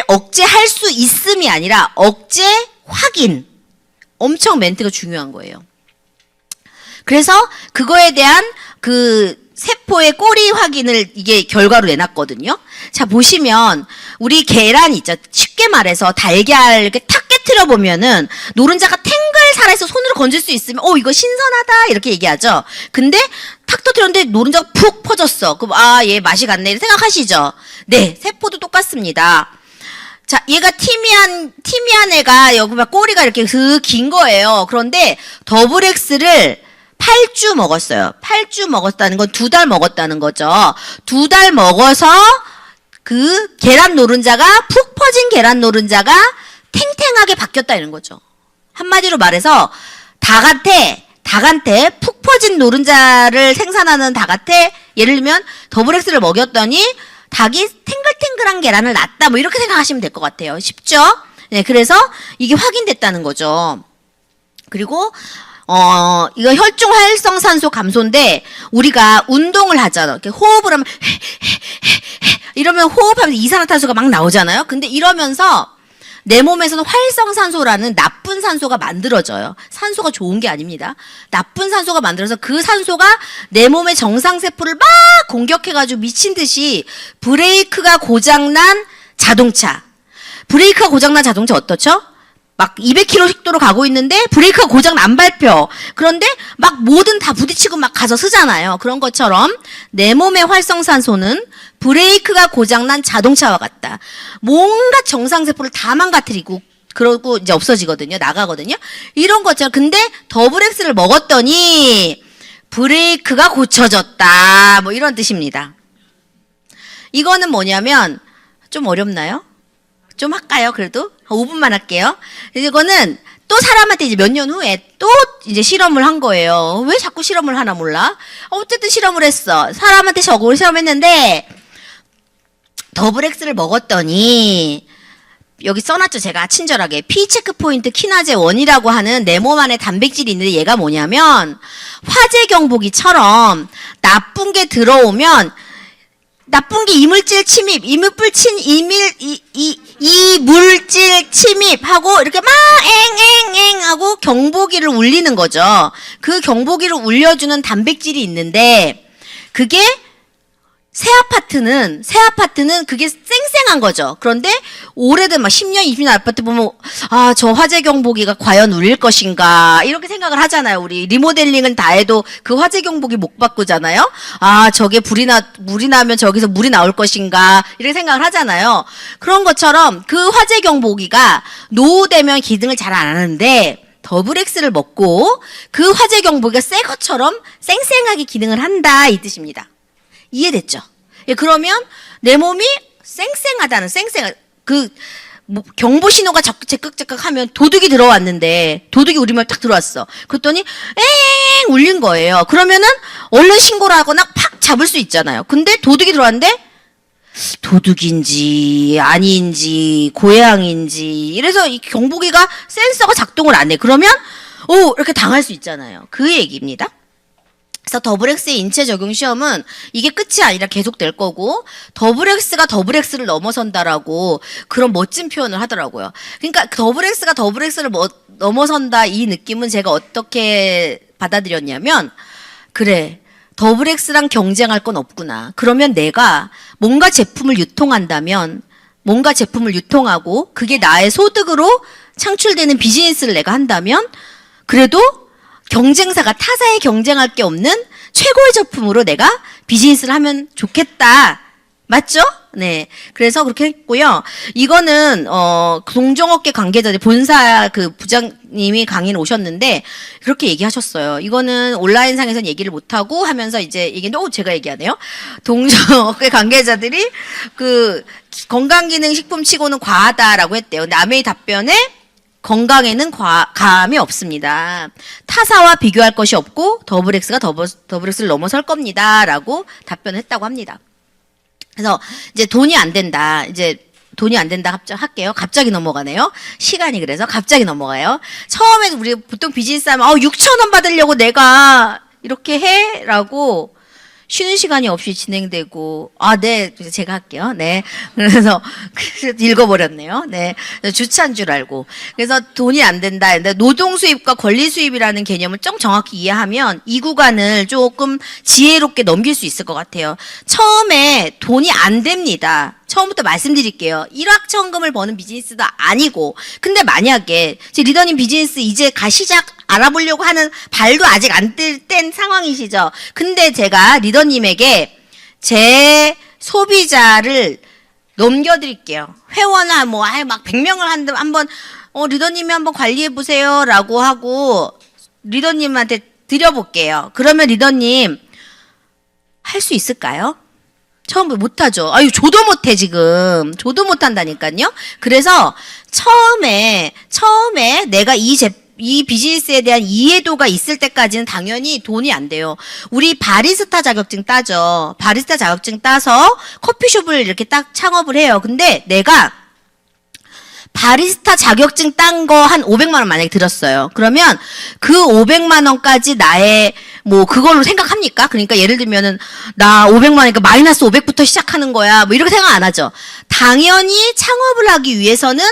억제할 수 있음이 아니라 억제 확인. 엄청 멘트가 중요한 거예요. 그래서 그거에 대한 세포의 꼬리 확인을 이게 결과로 내놨거든요. 자, 보시면 우리 계란 있죠. 쉽게 말해서 달걀 이렇게 탁 깨트려 보면은 노른자가 탱글 살아있어 손으로 건질 수 있으면 이거 신선하다 이렇게 얘기하죠. 근데 탁 터뜨렸는데 노른자가 푹 퍼졌어. 그럼 얘 맛이 갔네 생각하시죠. 네, 세포도 똑같습니다. 자, 얘가 티미안 애가 여기 막 꼬리가 이렇게 긴 거예요. 그런데 더블엑스를 8주 먹었어요. 8주 먹었다는 건 2달 먹었다는 거죠. 2달 먹어서 그 계란 노른자가 푹 퍼진 계란 노른자가 탱탱하게 바뀌었다 이런 거죠. 한마디로 말해서 닭한테 푹 퍼진 노른자를 생산하는 닭한테 예를 들면 더블엑스를 먹였더니 닭이 탱글탱글한 계란을 낳았다 뭐 이렇게 생각하시면 될 것 같아요. 쉽죠? 네, 그래서 이게 확인됐다는 거죠. 그리고 이거 혈중 활성산소 감소인데 우리가 운동을 하잖아. 이렇게 호흡을 하면 이러면 호흡하면서 이산화탄소가 막 나오잖아요. 근데 이러면서 내 몸에서는 활성산소라는 나쁜 산소가 만들어져요. 산소가 좋은 게 아닙니다. 나쁜 산소가 만들어서 그 산소가 내 몸의 정상세포를 막 공격해가지고 미친 듯이 브레이크가 고장난 자동차. 브레이크가 고장난 자동차 어떻죠? 막 200km 속도로 가고 있는데 브레이크가 고장 안 밟혀. 그런데 막 뭐든 다 부딪히고 막 가서 쓰잖아요. 그런 것처럼 내 몸의 활성산소는 브레이크가 고장난 자동차와 같다. 뭔가 정상세포를 다 망가뜨리고 그러고 이제 없어지거든요. 나가거든요. 이런 것처럼. 근데 더블엑스를 먹었더니 브레이크가 고쳐졌다. 뭐 이런 뜻입니다. 이거는 뭐냐면 좀 어렵나요? 좀 할까요? 그래도 5분만 할게요. 이거는 또 사람한테 이제 몇 년 후에 또 이제 실험을 한 거예요. 왜 자꾸 실험을 하나 몰라? 어쨌든 실험을 했어. 사람한테 저걸 실험했는데 더블엑스를 먹었더니 여기 써놨죠. 제가 친절하게 P체크 포인트 키나제 1이라고 하는 내 몸 안에 단백질이 있는데 얘가 뭐냐면 화재 경보기처럼 나쁜 게 들어오면 나쁜 게 이물질 침입, 이 물질 침입하고 이렇게 막 앵앵앵 하고 경보기를 울리는 거죠. 그 경보기를 울려주는 단백질이 있는데 그게 새 아파트는 그게 쌩쌩한 거죠. 그런데 오래된 막 10년, 20년 아파트 보면 아, 저 화재 경보기가 과연 울릴 것인가 이렇게 생각을 하잖아요. 우리 리모델링은 다 해도 그 화재 경보기 못 바꾸잖아요. 아, 저게 물이 나면 저기서 물이 나올 것인가 이렇게 생각을 하잖아요. 그런 것처럼 그 화재 경보기가 노후되면 기능을 잘 안 하는데 더블엑스를 먹고 그 화재 경보기가 새 것처럼 쌩쌩하게 기능을 한다 이 뜻입니다. 이해됐죠? 예, 그러면 내 몸이 쌩쌩하다는 뭐 경보 신호가 제깍제깍 하면 도둑이 들어왔는데 도둑이 우리 말 딱 들어왔어. 그랬더니 엥 울린 거예요. 그러면은 얼른 신고를 하거나 팍 잡을 수 있잖아요. 근데 도둑이 들어왔는데 도둑인지 아닌지 고양인지 이래서 이 경보기가 센서가 작동을 안 해. 그러면 이렇게 당할 수 있잖아요. 그 얘기입니다. 그래서 더블엑스의 인체 적용 시험은 이게 끝이 아니라 계속 될 거고 더블엑스가 더블엑스를 넘어선다라고 그런 멋진 표현을 하더라고요. 그러니까 더블엑스가 더블엑스를 넘어선다 이 느낌은 제가 어떻게 받아들였냐면 그래 더블엑스랑 경쟁할 건 없구나. 그러면 내가 뭔가 제품을 유통한다면 뭔가 제품을 유통하고 그게 나의 소득으로 창출되는 비즈니스를 내가 한다면 그래도 경쟁사가 타사에 경쟁할 게 없는 최고의 제품으로 내가 비즈니스를 하면 좋겠다. 맞죠? 네. 그래서 그렇게 했고요. 이거는 동종업계 관계자들 본사 그 부장님이 강의를 오셨는데 그렇게 얘기하셨어요. 이거는 온라인상에서는 얘기를 못 하고 하면서 이제 얘기했는데 제가 얘기하네요. 동종업계 관계자들이 그 건강기능식품 치고는 과하다라고 했대요. 근데 아메이 답변에 건강에는 감이 없습니다. 타사와 비교할 것이 없고 더블엑스가 더블엑스를 넘어설 겁니다라고 답변했다고 합니다. 그래서 이제 돈이 안 된다. 할게요. 갑자기 넘어가네요. 시간이 그래서 갑자기 넘어가요. 처음에 우리 보통 비즈니스 하면 6,000원 받으려고 내가 이렇게 해라고 쉬는 시간이 없이 진행되고 네 제가 할게요. 네 그래서 읽어버렸네요. 네 주차한 줄 알고 그래서 돈이 안 된다. 근데 노동 수입과 권리 수입이라는 개념을 좀 정확히 이해하면 이 구간을 조금 지혜롭게 넘길 수 있을 것 같아요. 처음에 돈이 안 됩니다. 처음부터 말씀드릴게요. 일확천금을 버는 비즈니스도 아니고 근데 만약에 제 리더님 비즈니스 이제 시작 알아보려고 하는 발도 아직 안 뜰 땐 상황이시죠. 근데 제가 리더님에게 제 소비자를 넘겨드릴게요. 회원아 막 100명을 한번 리더님이 한번 관리해 보세요 라고 하고 리더님한테 드려볼게요. 그러면 리더님 할 수 있을까요? 처음부터 못하죠. 조도 못해 지금. 조도 못한다니까요. 그래서 처음에 내가 이 비즈니스에 대한 이해도가 있을 때까지는 당연히 돈이 안 돼요. 우리 바리스타 자격증 따죠. 바리스타 자격증 따서 커피숍을 이렇게 딱 창업을 해요. 근데 내가 바리스타 자격증 딴 거 한 500만 원 만약에 들었어요. 그러면 그 500만 원까지 나의 그걸로 생각합니까? 그러니까 예를 들면은 나 500만 원이니까 마이너스 500부터 시작하는 거야. 이렇게 생각 안 하죠. 당연히 창업을 하기 위해서는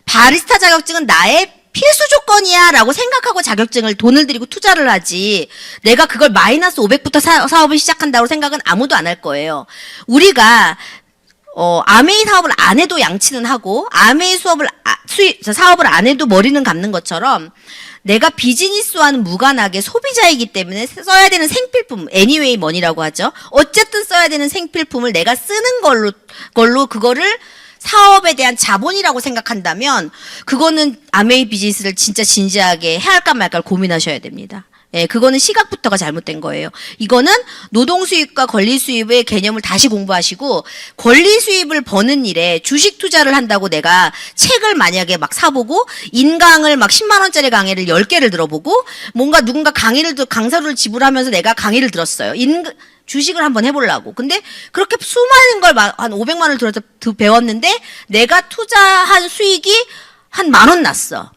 바리스타 자격증은 나의 필수 조건이야 라고 생각하고 자격증을 돈을 들이고 투자를 하지 내가 그걸 마이너스 500부터 사업을 시작한다고 생각은 아무도 안 할 거예요. 우리가 아메이 사업을 안 해도 양치는 하고 아메이 사업을 안 해도 머리는 감는 것처럼 내가 비즈니스와는 무관하게 소비자이기 때문에 써야 되는 생필품, anyway money라고 하죠. 어쨌든 써야 되는 생필품을 내가 쓰는 걸로 그거를 사업에 대한 자본이라고 생각한다면 그거는 아메이 비즈니스를 진짜 진지하게 해야 할까 말까 고민하셔야 됩니다. 예, 그거는 시각부터가 잘못된 거예요. 이거는 노동 수입과 권리 수입의 개념을 다시 공부하시고 권리 수입을 버는 일에 주식 투자를 한다고 내가 책을 만약에 막 사보고 인강을 막 10만 원짜리 강의를 10개를 들어보고 뭔가 누군가 강사료를 지불하면서 내가 강의를 들었어요. 주식을 한번 해보려고. 근데 그렇게 수많은 걸 한 500만 원을 들어서 배웠는데 내가 투자한 수익이 한 10,000원 났어.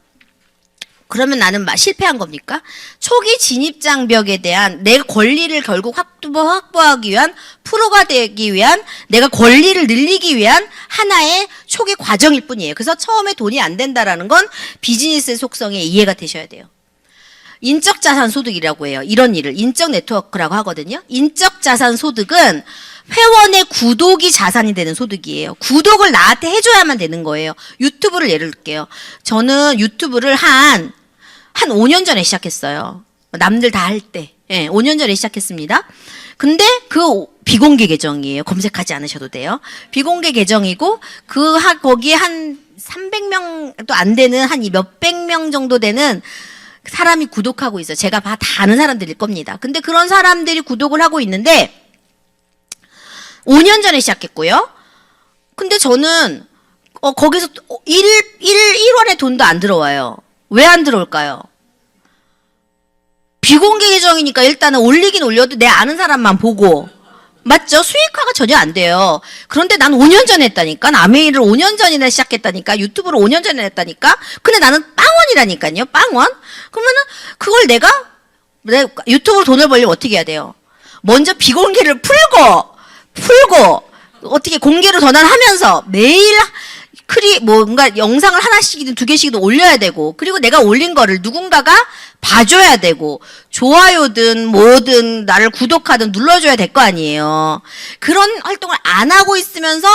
그러면 나는 실패한 겁니까? 초기 진입 장벽에 대한 내 권리를 결국 확보하기 위한 프로가 되기 위한 내가 권리를 늘리기 위한 하나의 초기 과정일 뿐이에요. 그래서 처음에 돈이 안 된다라는 건 비즈니스의 속성에 이해가 되셔야 돼요. 인적 자산 소득이라고 해요. 이런 일을 인적 네트워크라고 하거든요. 인적 자산 소득은 회원의 구독이 자산이 되는 소득이에요. 구독을 나한테 해줘야만 되는 거예요. 유튜브를 예를 들게요. 저는 유튜브를 한 5년 전에 시작했어요. 남들 다 할 때. 예, 5년 전에 시작했습니다. 근데 그 비공개 계정이에요. 검색하지 않으셔도 돼요. 비공개 계정이고 거기에 한 300명도 안 되는 한 몇백 명 정도 되는 사람이 구독하고 있어요. 제가 다 아는 사람들일 겁니다. 근데 그런 사람들이 구독을 하고 있는데 5년 전에 시작했고요. 근데 저는 거기서 1원의 돈도 안 들어와요. 왜 안 들어올까요? 비공개 계정이니까 일단은 올리긴 올려도 내 아는 사람만 보고 맞죠? 수익화가 전혀 안 돼요. 그런데 난 5년 전에 했다니까. 아메이를 5년 전이나 시작했다니까. 유튜브를 5년 전에 했다니까. 근데 나는 빵원이라니까요. 빵원. 그러면은 그걸 내가 유튜브로 돈을 벌려면 어떻게 해야 돼요? 먼저 비공개를 풀고 어떻게 공개로 전환하면서 매일 뭔가 영상을 하나씩이든 2개씩이든 올려야 되고, 그리고 내가 올린 거를 누군가가 봐줘야 되고, 좋아요든 뭐든 나를 구독하든 눌러줘야 될 거 아니에요. 그런 활동을 안 하고 있으면서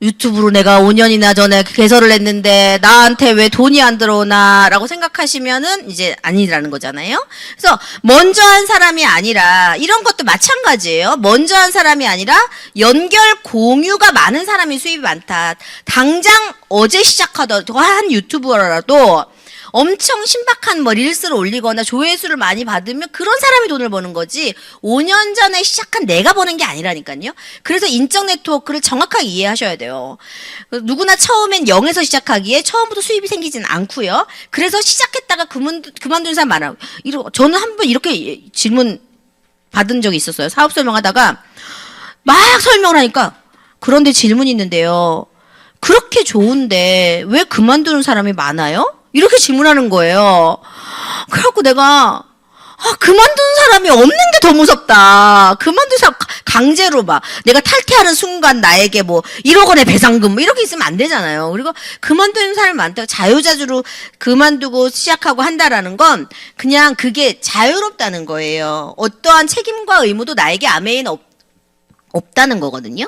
유튜브로 내가 5년이나 전에 개설을 했는데 나한테 왜 돈이 안 들어오나 라고 생각하시면은 이제 아니라는 거잖아요. 그래서 먼저 한 사람이 아니라 이런 것도 마찬가지예요. 먼저 한 사람이 아니라 연결 공유가 많은 사람이 수입이 많다. 당장 어제 시작하던 한 유튜버라도 엄청 신박한 릴스를 올리거나 조회수를 많이 받으면 그런 사람이 돈을 버는 거지 5년 전에 시작한 내가 버는 게 아니라니까요. 그래서 인적 네트워크를 정확하게 이해하셔야 돼요. 누구나 처음엔 0에서 시작하기에 처음부터 수입이 생기진 않고요. 그래서 시작했다가 그만둔 사람 많아요. 저는 한번 이렇게 질문 받은 적이 있었어요. 사업 설명하다가 막 설명을 하니까 그런데 질문이 있는데요. 그렇게 좋은데 왜 그만두는 사람이 많아요? 이렇게 질문하는 거예요. 그래갖고 내가 그만두는 사람이 없는 게 더 무섭다. 그만둔 사람 강제로 내가 탈퇴하는 순간 나에게 1억 원의 배상금 이렇게 있으면 안 되잖아요. 그리고 그만두는 사람이 많다고 자유자주로 그만두고 시작하고 한다라는 건 그냥 그게 자유롭다는 거예요. 어떠한 책임과 의무도 나에게 아메이는 없다는 거거든요.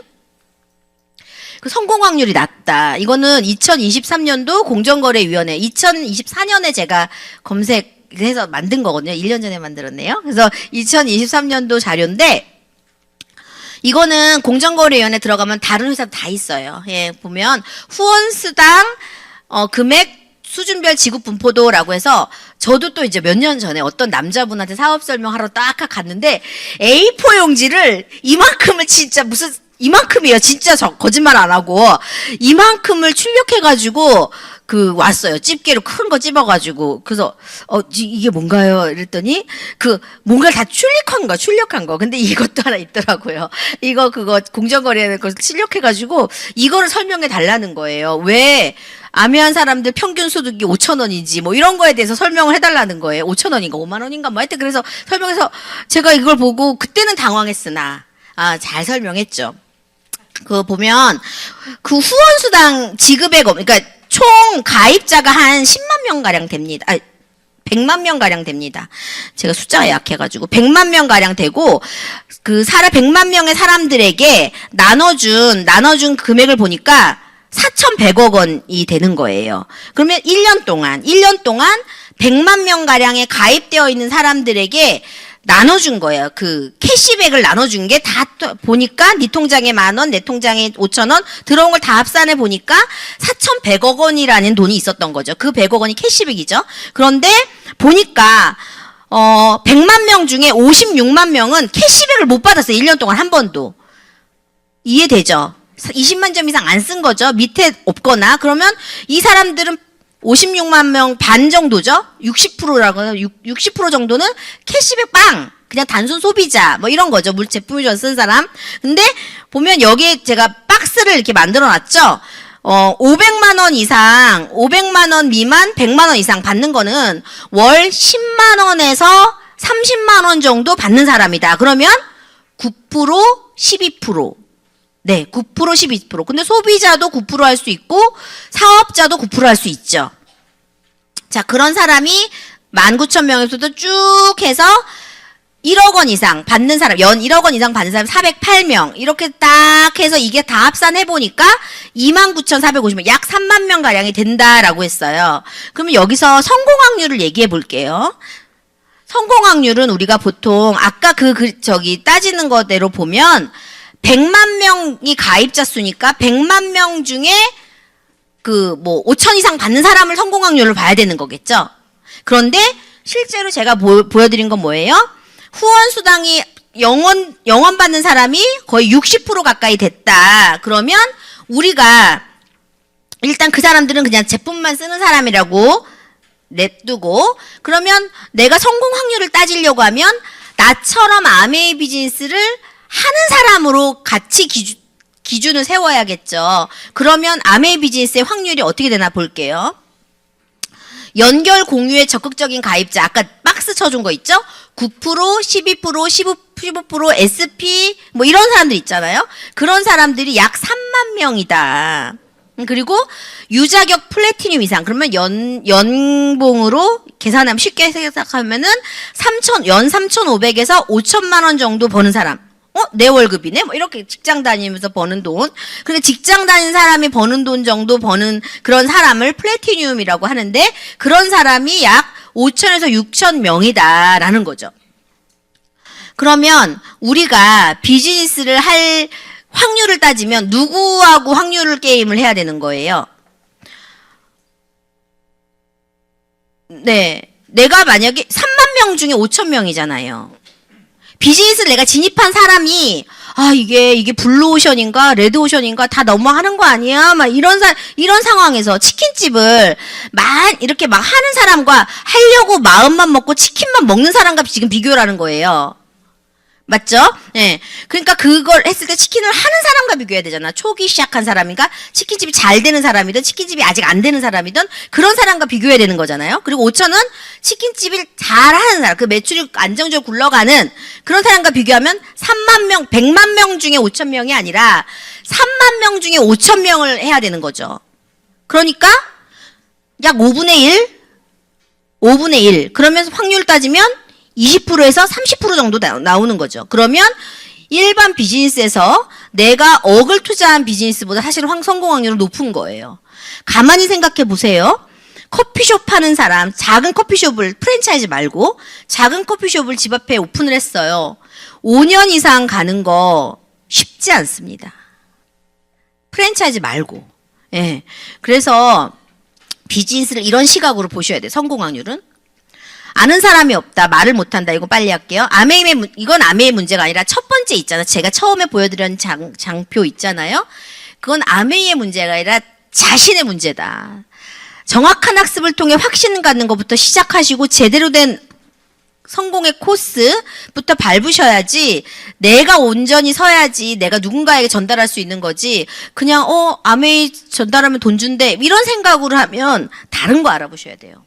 성공 확률이 낮다. 이거는 2023년도 공정거래위원회 2024년에 제가 검색해서 만든 거거든요. 1년 전에 만들었네요. 그래서 2023년도 자료인데 이거는 공정거래위원회 들어가면 다른 회사 다 있어요. 예, 보면 후원수당 금액 수준별 지급 분포도라고 해서 저도 또 이제 몇 년 전에 어떤 남자분한테 사업 설명하러 딱 갔는데 A4 용지를 이만큼을 진짜 이만큼이에요. 진짜 거짓말 안 하고 이만큼을 출력해가지고 왔어요. 집게로 큰 거 찝어가지고. 그래서 이게 뭔가요? 이랬더니 뭔가를 다 출력한 거. 근데 이것도 하나 있더라고요. 그거 공정거래하는 거 출력해가지고 이거를 설명해 달라는 거예요. 왜 아메한 사람들 평균 소득이 5,000원이지 이런 거에 대해서 설명을 해달라는 거예요. 5,000원인가 5만 원인가 하여튼 그래서 설명해서 제가 이걸 보고 그때는 당황했으나 잘 설명했죠. 보면 후원수당 지급액 그러니까 총 가입자가 한 10만 명 가량 됩니다. 100만 명 가량 됩니다. 제가 숫자가 약해가지고 100만 명 가량 되고 100만 명의 사람들에게 나눠준 금액을 보니까 4,100억 원이 되는 거예요. 그러면 1년 동안 100만 명 가량에 가입되어 있는 사람들에게 나눠준 거예요. 캐시백을 나눠준 게 다 보니까 네 통장에 10,000원, 내 통장에 5,000원 들어온 걸 다 합산해 보니까 4,100억 원이라는 돈이 있었던 거죠. 그 100억 원이 캐시백이죠. 그런데 보니까 100만 명 중에 56만 명은 캐시백을 못 받았어요. 1년 동안 한 번도. 이해되죠? 20만 점 이상 안 쓴 거죠. 밑에 없거나. 그러면 이 사람들은 56만 명 반 정도죠. 60%라고 해서 60% 정도는 캐시백 빵 그냥 단순 소비자 이런 거죠. 제품 위주로 쓴 사람. 근데 보면 여기에 제가 박스를 이렇게 만들어 놨죠. 500만 원 이상, 500만 원 미만, 100만 원 이상 받는 거는 월 10만 원에서 30만 원 정도 받는 사람이다. 그러면 9%, 12%. 네, 9%, 12%. 근데 소비자도 9% 할 수 있고 사업자도 9% 할 수 있죠. 자, 그런 사람이 19,000명에서도 쭉 해서 1억 원 이상 받는 사람, 연 1억 원 이상 받는 사람 408명. 이렇게 딱 해서 이게 다 합산해 보니까 29,450명, 약 3만 명 가량이 된다라고 했어요. 그러면 여기서 성공 확률을 얘기해 볼게요. 성공 확률은 우리가 보통 아까 따지는 거대로 보면 100만 명이 가입자 수니까 100만 명 중에 5천 이상 받는 사람을 성공 확률을 봐야 되는 거겠죠. 그런데 실제로 제가 보여드린 건 뭐예요? 후원 수당이 영원 받는 사람이 거의 60% 가까이 됐다. 그러면 우리가 일단 그 사람들은 그냥 제품만 쓰는 사람이라고 냅두고, 그러면 내가 성공 확률을 따지려고 하면 나처럼 아메이 비즈니스를 하는 사람으로 같이 기준을 세워야겠죠. 그러면 아메이 비즈니스의 확률이 어떻게 되나 볼게요. 연결 공유에 적극적인 가입자, 아까 박스 쳐준 거 있죠? 9%, 12%, 15% SP 이런 사람들 있잖아요. 그런 사람들이 약 3만 명이다. 그리고 유자격 플래티늄 이상, 그러면 연봉으로 계산하면 쉽게 생각하면은 연 3,500에서 5천만 원 정도 버는 사람. 내 월급이네? 이렇게 직장 다니면서 버는 돈. 근데 직장 다니는 사람이 버는 돈 정도 버는 그런 사람을 플래티늄이라고 하는데, 그런 사람이 약 5천에서 6천 명이다라는 거죠. 그러면 우리가 비즈니스를 할 확률을 따지면 누구하고 확률을 게임을 해야 되는 거예요? 네. 내가 만약에 3만 명 중에 5천 명이잖아요. 비즈니스를 내가 진입한 사람이 이게 블루오션인가 레드오션인가 다 넘어가는 거 아니야? 이런 상황에서 치킨집을 이렇게 하는 사람과 하려고 마음만 먹고 치킨만 먹는 사람과 지금 비교를 하는 거예요. 맞죠? 네. 그러니까 그걸 했을 때 치킨을 하는 사람과 비교해야 되잖아. 초기 시작한 사람인가, 치킨집이 잘 되는 사람이든 치킨집이 아직 안 되는 사람이든 그런 사람과 비교해야 되는 거잖아요. 그리고 5천은 치킨집을 잘 하는 사람, 그 매출이 안정적으로 굴러가는 그런 사람과 비교하면 3만 명, 100만 명 중에 5천 명이 아니라 3만 명 중에 5천 명을 해야 되는 거죠. 그러니까 약 5분의 1? 5분의 1. 그러면서 확률 따지면 20%에서 30% 정도 나오는 거죠. 그러면 일반 비즈니스에서 내가 억을 투자한 비즈니스보다 사실 성공 확률은 높은 거예요. 가만히 생각해 보세요. 커피숍 하는 사람, 작은 커피숍을 프랜차이즈 말고 작은 커피숍을 집 앞에 오픈을 했어요. 5년 이상 가는 거 쉽지 않습니다. 프랜차이즈 말고. 예. 그래서 비즈니스를 이런 시각으로 보셔야 돼요. 성공 확률은. 아는 사람이 없다, 말을 못한다, 이거 빨리 할게요. 이건 아메이의 문제가 아니라 첫 번째 있잖아요. 제가 처음에 보여드린 장표 있잖아요. 그건 아메이의 문제가 아니라 자신의 문제다. 정확한 학습을 통해 확신 갖는 것부터 시작하시고 제대로 된 성공의 코스부터 밟으셔야지, 내가 온전히 서야지 내가 누군가에게 전달할 수 있는 거지, 그냥 아메이 전달하면 돈 준대 이런 생각으로 하면 다른 거 알아보셔야 돼요.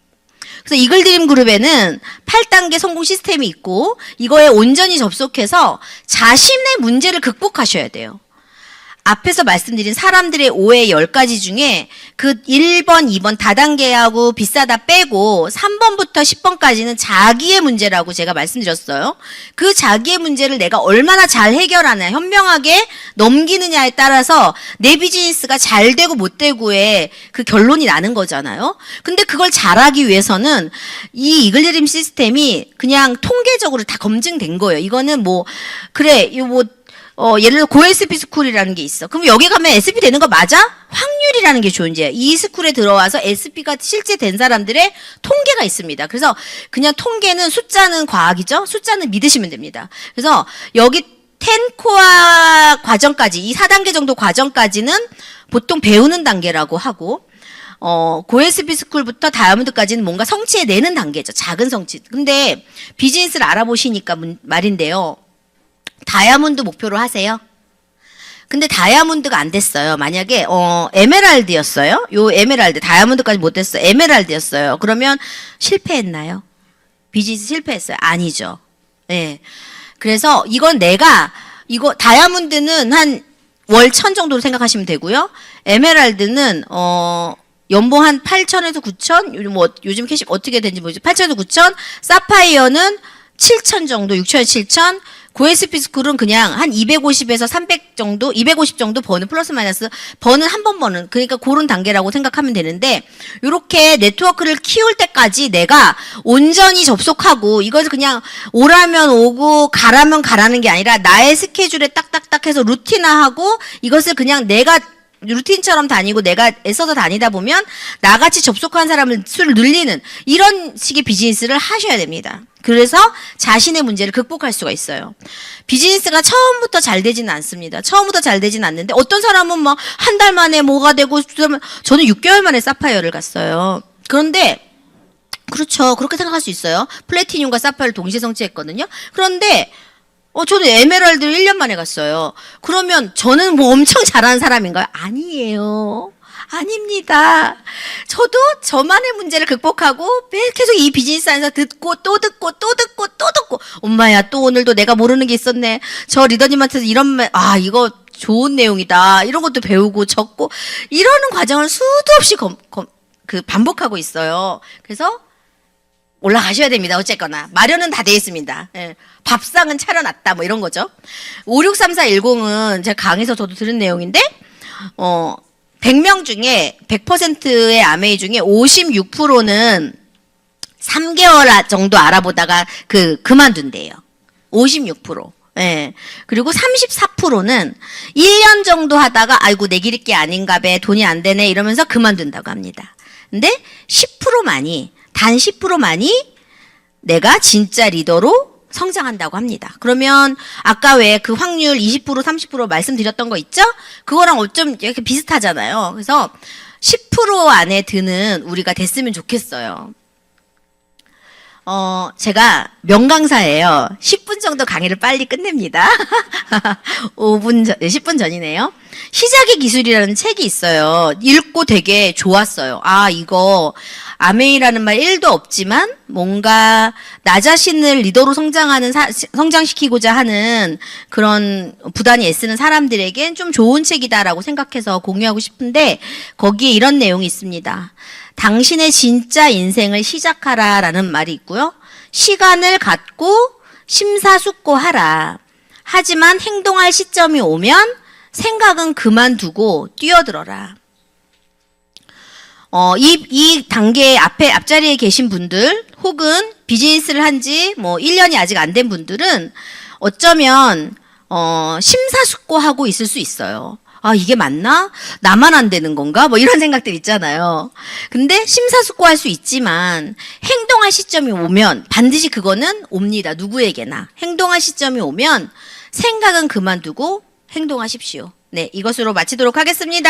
그래서 이글드림 그룹에는 8단계 성공 시스템이 있고 이거에 온전히 접속해서 자신의 문제를 극복하셔야 돼요. 앞에서 말씀드린 사람들의 오해 10가지 중에 그 1번, 2번 다단계하고 비싸다 빼고 3번부터 10번까지는 자기의 문제라고 제가 말씀드렸어요. 그 자기의 문제를 내가 얼마나 잘 해결하냐, 현명하게 넘기느냐에 따라서 내 비즈니스가 잘 되고 못 되고의 그 결론이 나는 거잖아요. 근데 그걸 잘하기 위해서는 이 이글드림 시스템이 그냥 통계적으로 다 검증된 거예요. 이거는 예를 들어 고SP 스쿨이라는 게 있어. 그럼 여기 가면 SP 되는 거 맞아? 확률이라는 게 존재해. 이 스쿨에 들어와서 SP가 실제 된 사람들의 통계가 있습니다. 그래서 그냥 통계는, 숫자는 과학이죠. 숫자는 믿으시면 됩니다. 그래서 여기 10코어 과정까지, 이 4단계 정도 과정까지는 보통 배우는 단계라고 하고, 고SP 스쿨부터 다이아몬드까지는 뭔가 성취해내는 단계죠. 작은 성취. 근데 비즈니스를 알아보시니까 말인데요. 다이아몬드 목표로 하세요. 근데 다이아몬드가 안 됐어요. 만약에 에메랄드였어요. 요 에메랄드 다이아몬드까지 못 됐어요. 에메랄드였어요. 그러면 실패했나요? 비즈니스 실패했어요? 아니죠. 예. 그래서 이건 이거 다이아몬드는 한 월 1,000 정도로 생각하시면 되고요. 에메랄드는 연봉 한 8,000에서 9,000, 요즘 캐시 어떻게 되는지 모르죠. 8,000에서 9,000, 사파이어는 7,000 정도, 6,000에서 7,000, 고에스피 스쿨은 그냥 한 250에서 300 정도, 250 정도 버는 플러스 마이너스 버는 한 번 버는 그러니까 그런 단계라고 생각하면 되는데 이렇게 네트워크를 키울 때까지 내가 온전히 접속하고 이것을 그냥 오라면 오고 가라면 가라는 게 아니라 나의 스케줄에 딱딱딱 해서 루틴화하고 이것을 그냥 내가 루틴처럼 다니고 내가 애써서 다니다 보면 나같이 접속한 사람을 수를 늘리는 이런 식의 비즈니스를 하셔야 됩니다. 그래서 자신의 문제를 극복할 수가 있어요. 비즈니스가 처음부터 잘 되지는 않습니다. 처음부터 잘 되지는 않는데 어떤 사람은 뭐 한 달 만에 뭐가 되고 저는 6개월 만에 사파이어를 갔어요. 그런데 그렇죠. 그렇게 생각할 수 있어요. 플래티늄과 사파이어를 동시에 성취했거든요. 그런데 저는 에메랄드를 1년 만에 갔어요. 그러면 저는 뭐 엄청 잘하는 사람인가요? 아니에요. 아닙니다. 저도 저만의 문제를 극복하고 계속 이 비즈니스 안에서 듣고 또 듣고 또 듣고 또 듣고 엄마야 또 오늘도 내가 모르는 게 있었네. 저 리더님한테서 이런 말 이거 좋은 내용이다. 이런 것도 배우고 적고 이러는 과정을 수도 없이 반복하고 있어요. 그래서 올라가셔야 됩니다. 어쨌거나 마련은 다 돼 있습니다. 예. 밥상은 차려놨다 뭐 이런 거죠. 563410은 제가 강의에서 저도 들은 내용인데 100명 중에 100%의 아메이 중에 56%는 3개월 정도 알아보다가 그만둔대요. 56%. 예. 그리고 34%는 1년 정도 하다가 아이고 내 길이 게 아닌가 봐 돈이 안 되네 이러면서 그만둔다고 합니다. 근데 10%만이 단 10%만이 내가 진짜 리더로 성장한다고 합니다. 그러면 아까 왜 그 확률 20% 30% 말씀드렸던 거 있죠? 그거랑 좀 이렇게 비슷하잖아요. 그래서 10% 안에 드는 우리가 됐으면 좋겠어요. 제가 명강사예요. 10분 정도 강의를 빨리 끝냅니다. 10분 전이네요. 시작의 기술이라는 책이 있어요. 읽고 되게 좋았어요. 이거 아메이라는 말 1도 없지만 뭔가 나 자신을 리더로 성장시키고자 하는 그런 부단히 애쓰는 사람들에겐 좀 좋은 책이다라고 생각해서 공유하고 싶은데 거기에 이런 내용이 있습니다. 당신의 진짜 인생을 시작하라라는 말이 있고요. 시간을 갖고 심사숙고하라. 하지만 행동할 시점이 오면 생각은 그만두고 뛰어들어라. 이 단계 앞자리에 계신 분들 혹은 비즈니스를 한 지 1년이 아직 안 된 분들은 어쩌면 심사숙고하고 있을 수 있어요. 이게 맞나? 나만 안 되는 건가? 이런 생각들 있잖아요. 근데 심사숙고할 수 있지만 행동할 시점이 오면 반드시 그거는 옵니다. 누구에게나. 행동할 시점이 오면 생각은 그만두고 행동하십시오. 네, 이것으로 마치도록 하겠습니다.